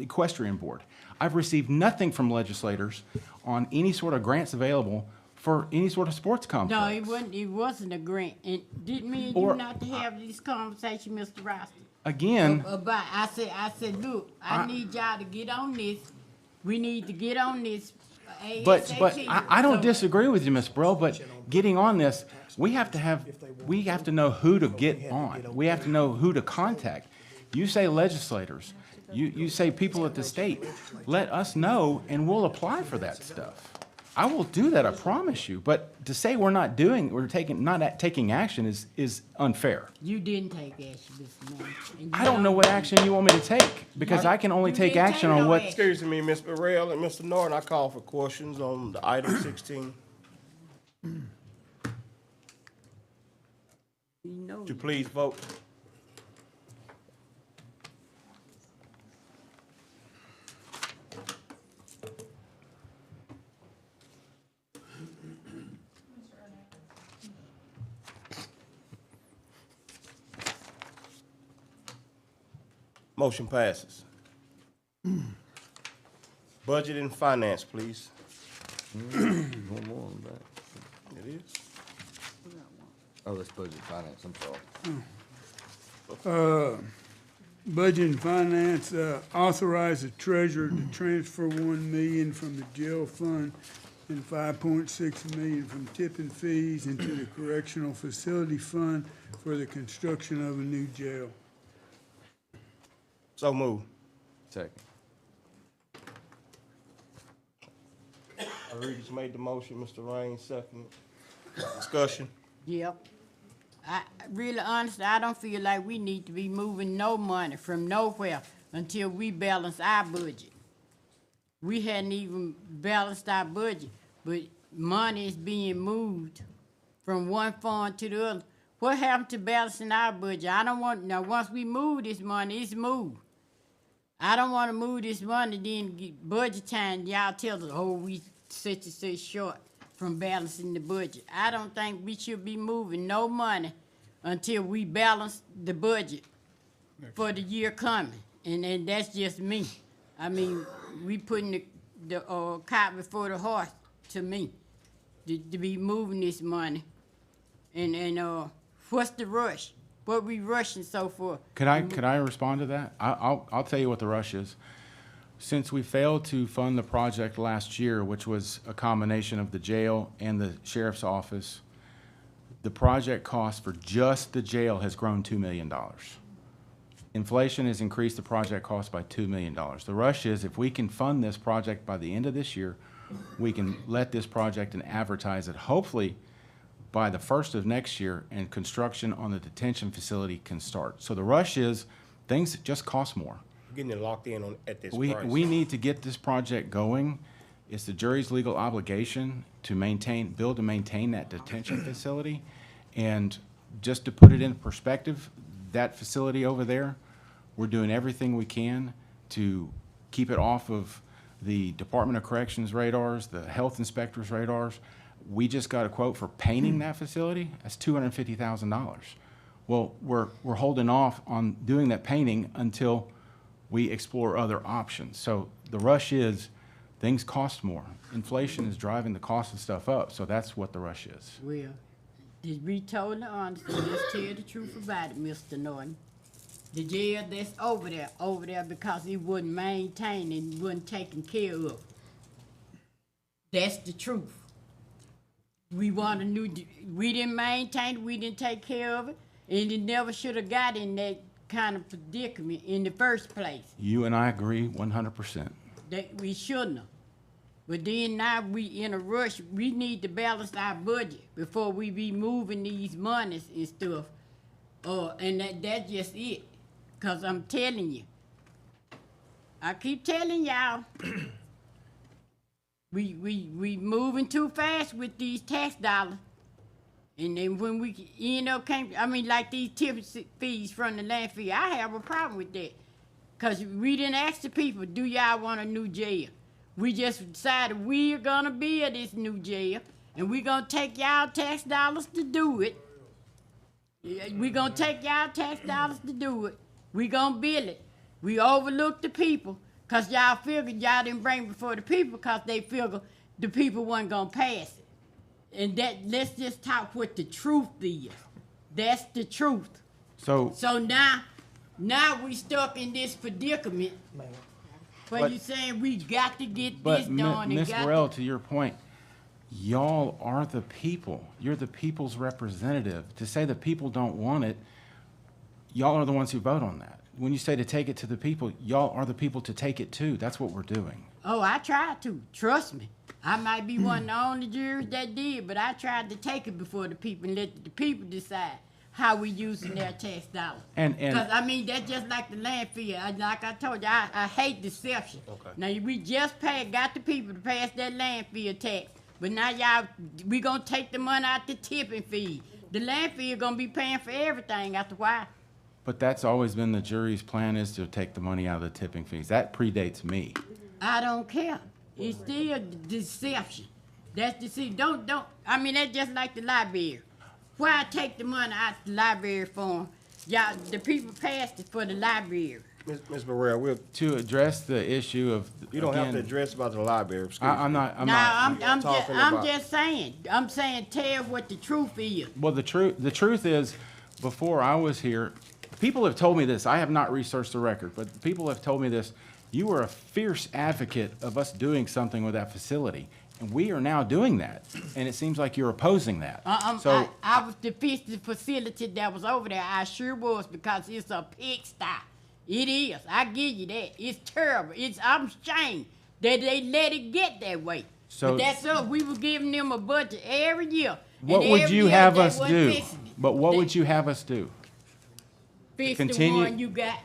[SPEAKER 11] equestrian board. I've received nothing from legislators on any sort of grants available for any sort of sports complex.
[SPEAKER 10] No, it wasn't a grant. And didn't me and you not to have this conversation, Mr. Rossi?
[SPEAKER 11] Again.
[SPEAKER 10] About I said, look, I need y'all to get on this. We need to get on this.
[SPEAKER 11] But I don't disagree with you, Ms. Burrell, but getting on this, we have to know who to get on. We have to know who to contact. You say legislators, you say people at the state. Let us know and we'll apply for that stuff. I will do that, I promise you. But to say not taking action is unfair.
[SPEAKER 10] You didn't take action this morning. and
[SPEAKER 11] I
[SPEAKER 10] you
[SPEAKER 11] don't know what action you want me to take, because I can only
[SPEAKER 10] You
[SPEAKER 11] take
[SPEAKER 10] didn't
[SPEAKER 11] action
[SPEAKER 10] take
[SPEAKER 11] on
[SPEAKER 10] no
[SPEAKER 11] what.
[SPEAKER 10] action.
[SPEAKER 1] Excuse me, Ms. Burrell and Mr. Norton, I call for questions on the item 16.
[SPEAKER 10] You know
[SPEAKER 1] Would you please vote? Motion passes. Budget and finance, please.
[SPEAKER 15] One more on that.
[SPEAKER 1] It is.
[SPEAKER 15] Oh, that's budget finance, I'm sorry.
[SPEAKER 2] Budget and finance, authorize the treasurer to transfer $1 million from the jail fund and $5.6 million from tipping fees into the correctional facility fund for the construction of a new jail.
[SPEAKER 1] So move.
[SPEAKER 15] Second.
[SPEAKER 1] Rodriguez made the motion, Mr. Raines second. Discussion.
[SPEAKER 10] Yep. I really, honestly, I don't feel like we need to be moving no money from nowhere until we balance our budget. We hadn't even balanced our budget, but money is being moved from one fund to the other. What happened to balancing our budget? I don't want, now, once we move this money, it's moved. I don't want to move this money, then get budget time, y'all tell us, oh, we such and such short from balancing the budget. I don't think we should be moving no money until we balance the budget for the year coming. And that's just me. I mean, we putting the cart before the horse, to me, to be moving this money. And what's the rush? What we rushing so for?
[SPEAKER 11] Could I respond to that? I'll tell you what the rush is. Since we failed to fund the project last year, which was a combination of the jail and the sheriff's office, the project cost for just the jail has grown $2 million. Inflation has increased the project cost by $2 million. The rush is, if we can fund this project by the end of this year, we can let this project and advertise it hopefully by the 1st of next year, and construction on the detention facility can start. So the rush is, things just cost more.
[SPEAKER 1] Getting it locked in at this
[SPEAKER 11] We
[SPEAKER 1] price.
[SPEAKER 11] need to get this project going. It's the jury's legal obligation to build and maintain that detention facility. And just to put it in perspective, that facility over there, we're doing everything we can to keep it off of the Department of Corrections radars, the health inspectors' radars. We just got a quote for painting that facility. That's $250,000. Well, we're holding off on doing that painting until we explore other options. So the rush is, things cost more. Inflation is driving the cost of stuff up, so that's what the rush is.
[SPEAKER 10] Well, to be totally honest, just tell the truth about it, Mr. Norton. The jail that's over there because it wasn't maintained and wasn't taken care of. That's the truth. We want a new, we didn't maintain it, we didn't take care of it, and it never should have got in that kind of predicament in the first place.
[SPEAKER 11] You and I agree 100%.
[SPEAKER 10] That we shouldn't have. But then now we in a rush, we need to balance our budget before we be moving these monies and stuff. And that's just it. Cause I'm telling you, I keep telling y'all, we moving too fast with these tax dollars. And then when we end up like these tip fees from the landfill, I have a problem with that. Cause we didn't ask the people, do y'all want a new jail? We just decided we're gonna build this new jail, and we're gonna take y'all tax dollars to do it. We're gonna take y'all tax dollars to do it. We gonna build it. We overlooked the people, cause y'all figured y'all didn't bring it before the people, cause they figured the people wasn't gonna pass it. And let's just talk what the truth is. That's the truth.
[SPEAKER 11] So
[SPEAKER 10] now we stuck in this predicament. But you saying we got to get this done.
[SPEAKER 11] Ms. Burrell, to your point, y'all are the people. You're the people's representative. To say the people don't want it, y'all are the ones who vote on that. When you say to take it to the people, y'all are the people to take it to. That's what we're doing.
[SPEAKER 10] Oh, I tried to. Trust me. I might be one of the only jurors that did, but I tried to take it before the people and let the people decide how we using their tax dollars. Because, I mean, that's just like the landfill. Like I told you, I hate deception.
[SPEAKER 1] Okay.
[SPEAKER 10] Now, we just got the people to pass that landfill tax, but now y'all, we going to take the money out the tipping fee. The landfill going to be paying for everything after a while.
[SPEAKER 11] But that's always been the jury's plan, is to take the money out of the tipping fees. That predates me.
[SPEAKER 10] I don't care. It's still deception. That's deceit. I mean, that's just like the library. Why take the money out the library for them? Y'all, the people passed it for the library.
[SPEAKER 1] Ms. Barrera,
[SPEAKER 11] To address the issue of,
[SPEAKER 1] you don't have to
[SPEAKER 11] again,
[SPEAKER 1] address about the library. Excuse
[SPEAKER 11] I'm
[SPEAKER 1] me.
[SPEAKER 11] not.
[SPEAKER 10] I'm just saying. I'm saying tell what the truth is.
[SPEAKER 11] Well, the truth is, before I was here, people have told me this. I have not researched the record, but people have told me this. You were a fierce advocate of us doing something with that facility, and we are now doing that. And it seems like you're opposing that.
[SPEAKER 10] I was the facility that was over there. I sure was, because it's a pigsty. It is. I give you that. It's terrible. I'm ashamed that they let it get that way.
[SPEAKER 11] So-
[SPEAKER 10] but that's us. We were giving them a budget every year.
[SPEAKER 11] What
[SPEAKER 10] and
[SPEAKER 11] would
[SPEAKER 10] every
[SPEAKER 11] you
[SPEAKER 10] year
[SPEAKER 11] have
[SPEAKER 10] they
[SPEAKER 11] us
[SPEAKER 10] wasn't
[SPEAKER 11] do?
[SPEAKER 10] fixing it.
[SPEAKER 11] But what
[SPEAKER 10] They
[SPEAKER 11] would you have us do?
[SPEAKER 10] Fix
[SPEAKER 11] continue-
[SPEAKER 10] the one you got.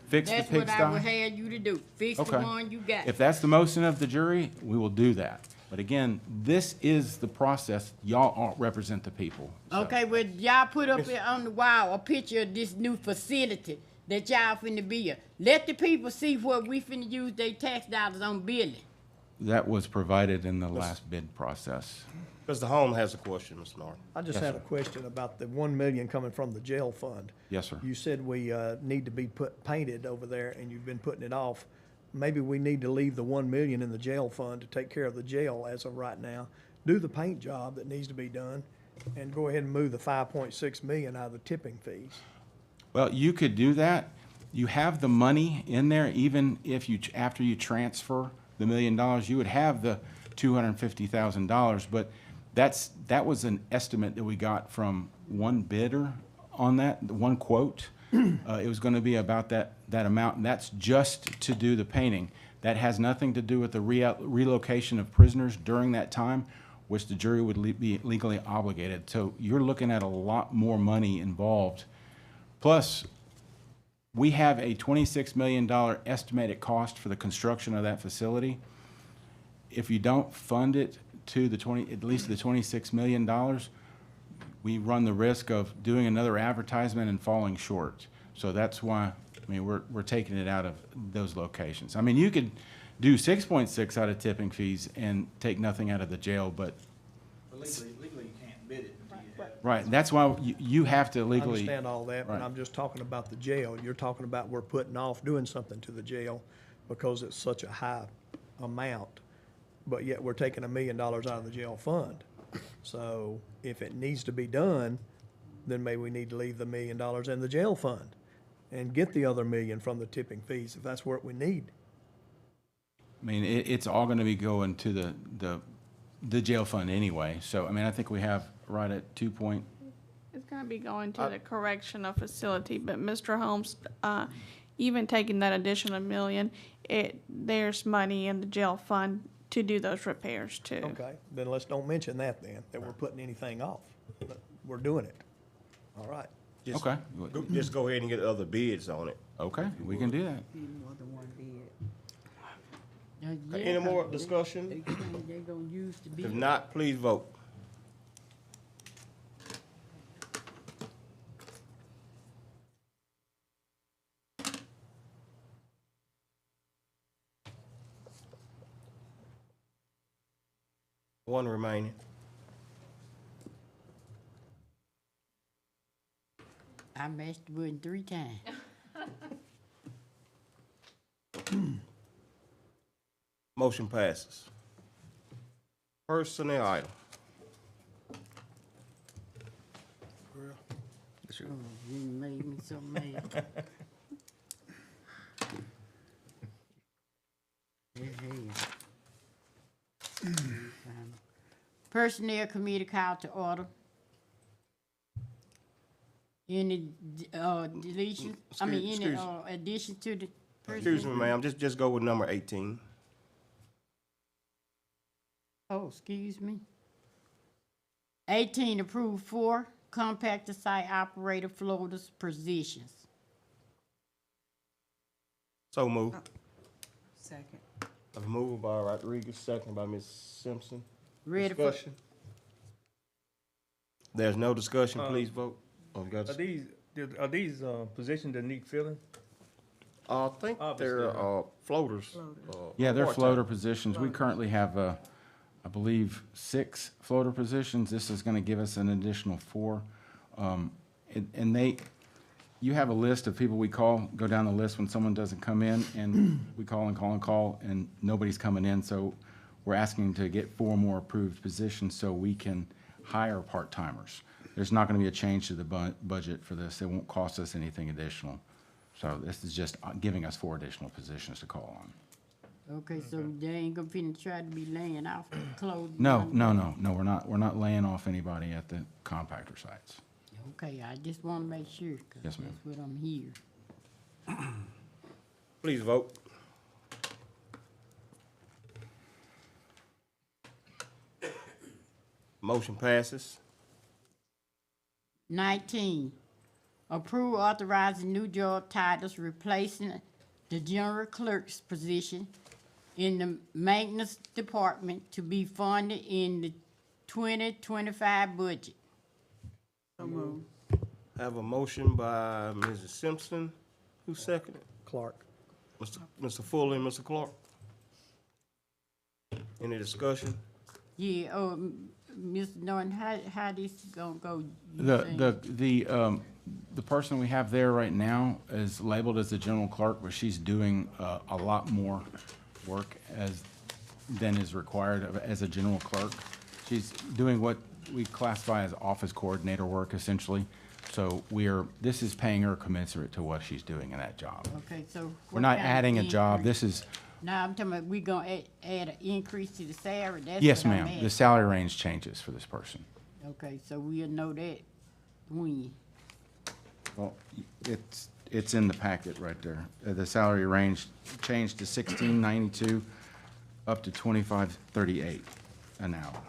[SPEAKER 11] Fix the
[SPEAKER 10] That's what I would
[SPEAKER 11] pigsty?
[SPEAKER 10] have you to do. Fix the
[SPEAKER 11] Okay.
[SPEAKER 10] one you got.
[SPEAKER 11] If that's the motion of the jury, we will do that. But again, this is the process. Y'all all represent the people. So-
[SPEAKER 10] Okay, well, y'all put up here on the wall a picture of this new facility that y'all finna build. Let the people see what we finna use their tax dollars on building.
[SPEAKER 11] That was provided in the last bid process.
[SPEAKER 1] Mr. Holmes has a question, Mr. Norton.
[SPEAKER 9] I just
[SPEAKER 11] Yes,
[SPEAKER 9] had
[SPEAKER 11] sir.
[SPEAKER 9] a question about the 1 million coming from the jail fund.
[SPEAKER 11] Yes, sir.
[SPEAKER 9] You said we need to be painted over there, and you've been putting it off. Maybe we need to leave the 1 million in the jail fund to take care of the jail as of right now, do the paint job that needs to be done, and go ahead and move the 5.6 million out of the tipping fees.
[SPEAKER 11] Well, you could do that. You have the money in there, even if after you transfer the $1 million, you would have the $250,000. But that was an estimate that we got from one bidder on that, one quote. It was going to be about that amount, and that's just to do the painting. That has nothing to do with the relocation of prisoners during that time, which the jury would be legally obligated. So you're looking at a lot more money involved. Plus, we have a $26 million estimated cost for the construction of that facility. If you don't fund it to at least the $26 million, we run the risk of doing another advertisement and falling short. So that's why, I mean, we're taking it out of those locations. I mean, you could do 6.6 out of tipping fees and take nothing out of the jail, but.
[SPEAKER 3] Legally you can't bid it until you have.
[SPEAKER 11] Right, that's why you have to
[SPEAKER 9] I
[SPEAKER 11] legally.
[SPEAKER 9] understand all that, but
[SPEAKER 11] Right.
[SPEAKER 9] I'm just talking about the jail. You're talking about we're putting off doing something to the jail because it's such a high amount, but yet we're taking $1 million out of the jail fund. So if it needs to be done, then maybe we need to leave the $1 million in the jail fund and get the other $1 million from the tipping fees, if that's what we need.
[SPEAKER 11] I mean, it's all gonna be going to the jail fund anyway. So, I mean, I think we have right at 2 point.
[SPEAKER 13] It's gonna be going to the correctional facility, but Mr. Holmes, even taking that additional $1 million, there's money in the jail fund to do those repairs too.
[SPEAKER 9] Okay, then let's don't mention that then, that we're putting anything off. We're doing it. All right.
[SPEAKER 11] Okay.
[SPEAKER 1] Just go ahead and get other bids on it.
[SPEAKER 11] Okay, we can do that.
[SPEAKER 4] More than one bid.
[SPEAKER 1] Any more discussion?
[SPEAKER 10] They gonna use the bill.
[SPEAKER 1] If not, please vote. One remaining.
[SPEAKER 10] I mashed the button 3 times.
[SPEAKER 1] Motion passes. Personnel item.
[SPEAKER 10] Oh, you made me so mad. Yeah. Personnel Committee called to order. Any, deletion, any,
[SPEAKER 1] Excuse-
[SPEAKER 10] addition to the
[SPEAKER 1] Excuse me,
[SPEAKER 10] personnel?
[SPEAKER 1] ma'am, just go with number 18.
[SPEAKER 10] Oh, excuse me. 18, approve 4 compactor site operator floaters positions.
[SPEAKER 1] So moved.
[SPEAKER 4] Second.
[SPEAKER 1] A move by Rodriguez, second by Ms. Simpson.
[SPEAKER 10] Ready for,
[SPEAKER 1] Discussion? There's no discussion, please vote. Oh, you got
[SPEAKER 6] Are these positions that need filling?
[SPEAKER 1] I think they're, floaters.
[SPEAKER 11] Yeah, they're
[SPEAKER 1] part-time.
[SPEAKER 11] floater positions. We currently have, I believe, 6 floater positions. This is gonna give us an additional 4. And they, you have a list of people we call, go down the list when someone doesn't come in, and we call and call and call, and nobody's coming in, so we're asking to get 4 more approved positions so we can hire part-timers. There's not gonna be a change to the budget for this. It won't cost us anything additional. So this is just giving us 4 additional positions to call on.
[SPEAKER 10] okay, so they ain't gonna finna try to be laying off clothes?
[SPEAKER 11] No, we're not laying off anybody at the compactor sites.
[SPEAKER 10] Okay, I just wanna make sure, 'cause
[SPEAKER 11] Yes, ma'am.
[SPEAKER 10] that's what I'm here.
[SPEAKER 1] Please vote. Motion passes.
[SPEAKER 10] 19, approve authorizing new job titles replacing the general clerk's position in the maintenance department to be funded in the 2025 budget.
[SPEAKER 4] So moved.
[SPEAKER 1] Have a motion by Mrs. Simpson. Who seconded?
[SPEAKER 9] Clark.
[SPEAKER 1] Mr. Fuller and Mr. Clark. Any discussion?
[SPEAKER 10] Yeah, Mr. Norton, how this gonna go? you think?
[SPEAKER 11] The person we have there right now is labeled as the general clerk, but she's doing a lot more work than is required as a general clerk. She's doing what we classify as office coordinator work essentially. So this is paying her commensurate to what she's doing in that job.
[SPEAKER 10] Okay, so.
[SPEAKER 11] We're
[SPEAKER 10] what
[SPEAKER 11] not
[SPEAKER 10] kind of
[SPEAKER 11] adding a job.
[SPEAKER 10] increase?
[SPEAKER 11] This is,
[SPEAKER 10] No, I'm talking about we gonna add an increase to the salary, that's
[SPEAKER 11] yes,
[SPEAKER 10] what I'm
[SPEAKER 11] ma'am, the
[SPEAKER 10] asking.
[SPEAKER 11] salary range changes for this person.
[SPEAKER 10] Okay, so we'll know that when.
[SPEAKER 11] Well, it's in the packet right there. The salary range changed to 1692 up to 2538 an hour.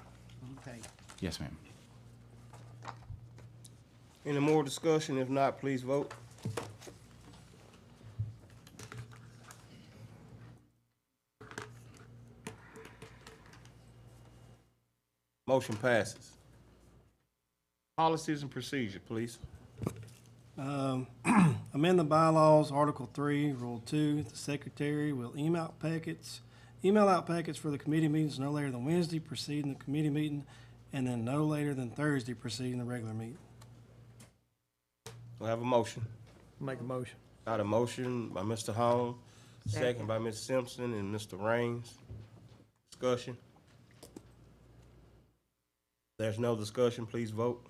[SPEAKER 10] Okay.
[SPEAKER 11] Yes, ma'am.
[SPEAKER 1] Any more discussion? If not, please vote. Motion passes. Policies and procedure, please.
[SPEAKER 16] Amend the bylaws, Article 3, Rule 2, the secretary will email out packets for the committee meetings no later than Wednesday preceding the committee meeting, and then no later than Thursday preceding the regular meeting.
[SPEAKER 1] Do I have a motion?
[SPEAKER 9] Make a motion.
[SPEAKER 1] Got a motion by Mr. Hong, second by Ms. Simpson and Mr. Raines. Discussion? There's no discussion, please vote.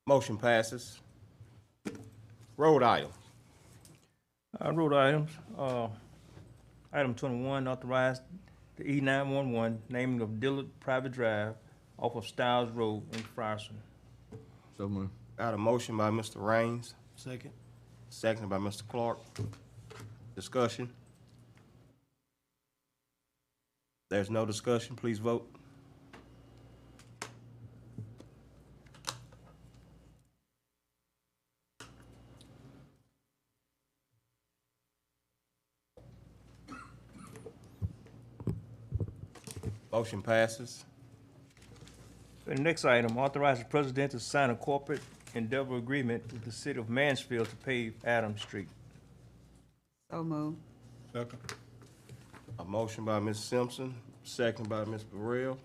[SPEAKER 1] Motion passes. Road item.
[SPEAKER 6] Road items, item 21, authorize the E911 naming of Dillard Private Drive off of Stiles Road in Frierson.
[SPEAKER 15] So moved.
[SPEAKER 1] Got a motion by Mr. Raines,
[SPEAKER 16] Second.
[SPEAKER 1] seconded by Mr. Clark. Discussion? There's no discussion, please vote. Motion passes.
[SPEAKER 6] The next item, authorize the president to sign a corporate endeavor agreement with the city of Mansfield to pave Adams Street.
[SPEAKER 4] So moved.
[SPEAKER 7] Second.
[SPEAKER 1] A motion by Ms. Simpson, second by Ms. Burrell.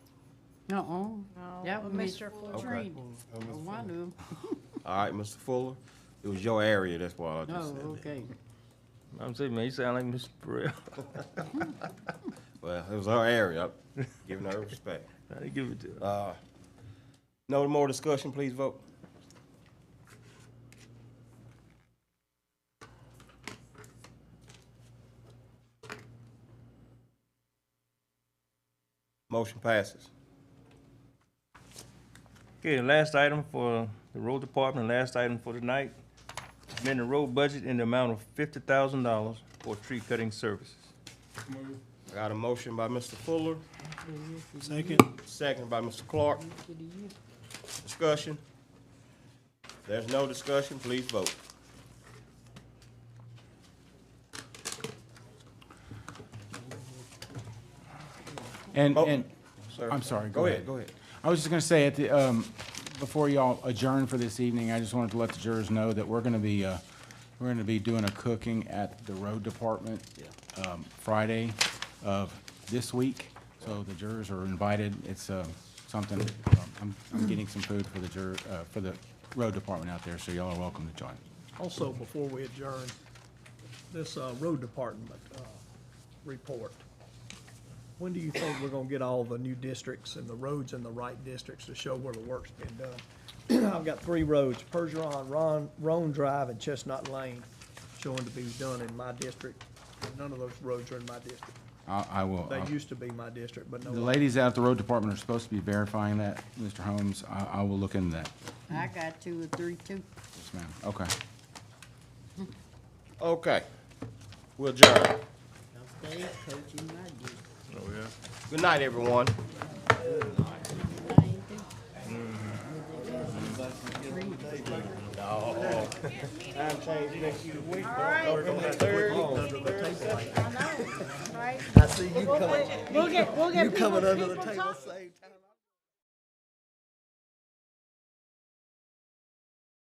[SPEAKER 10] No, that was
[SPEAKER 14] Mr.
[SPEAKER 10] Mr.
[SPEAKER 14] Fuller.
[SPEAKER 10] Trina. One of them.
[SPEAKER 1] All right, Mr. Fuller. It was your area, that's why I just
[SPEAKER 10] Oh,
[SPEAKER 1] said that.
[SPEAKER 10] okay.
[SPEAKER 6] I'm saying, man, you sound like Mr. Burrell.
[SPEAKER 1] Well, it was her area, I'm giving her respect.
[SPEAKER 6] I give it to her.
[SPEAKER 1] No more discussion, please vote. Motion passes.
[SPEAKER 6] Okay, the last item for the road department, last item for tonight, amend the road budget in the amount of $50,000 for tree cutting services.
[SPEAKER 1] I got a motion by Mr. Fuller,
[SPEAKER 16] Second.
[SPEAKER 1] second by Mr. Clark. Discussion? There's no discussion, please vote.
[SPEAKER 11] And,
[SPEAKER 1] Mo-
[SPEAKER 11] and,
[SPEAKER 1] Sir.
[SPEAKER 11] I'm sorry,
[SPEAKER 1] Go ahead, go ahead.
[SPEAKER 11] I was just gonna say at the, before y'all adjourn for this evening, I just wanted to let the jurors know that we're gonna be doing a cooking at the road department, Friday of this week. So the jurors are invited. It's, something, I'm getting some food for the road department out there, so y'all are welcome to join.
[SPEAKER 9] Also, before we adjourn, this road department report, when do you think we're gonna get all the new districts and the roads in the right districts to show where the work's been done? I've got 3 roads, Pergeron, Roan Drive, and Chestnut Lane, showing to be done in my district. None of those roads are in my district.
[SPEAKER 11] I will.
[SPEAKER 9] They used to be my district, but no
[SPEAKER 11] The
[SPEAKER 9] longer.
[SPEAKER 11] ladies out at the road department are supposed to be verifying that, Mr. Holmes. I will look into that.
[SPEAKER 10] I got 2 or 3 too.
[SPEAKER 11] Yes, ma'am. Okay.
[SPEAKER 1] Okay. We'll adjourn.
[SPEAKER 10] Okay, coaching my district.
[SPEAKER 6] Oh, yeah.
[SPEAKER 1] Good night, everyone. No. Time change next week. On the third.
[SPEAKER 14] I know, right?
[SPEAKER 9] I see you coming,
[SPEAKER 14] We'll get
[SPEAKER 9] you
[SPEAKER 14] people
[SPEAKER 9] coming under the
[SPEAKER 14] people
[SPEAKER 9] table
[SPEAKER 14] talking.
[SPEAKER 9] same time.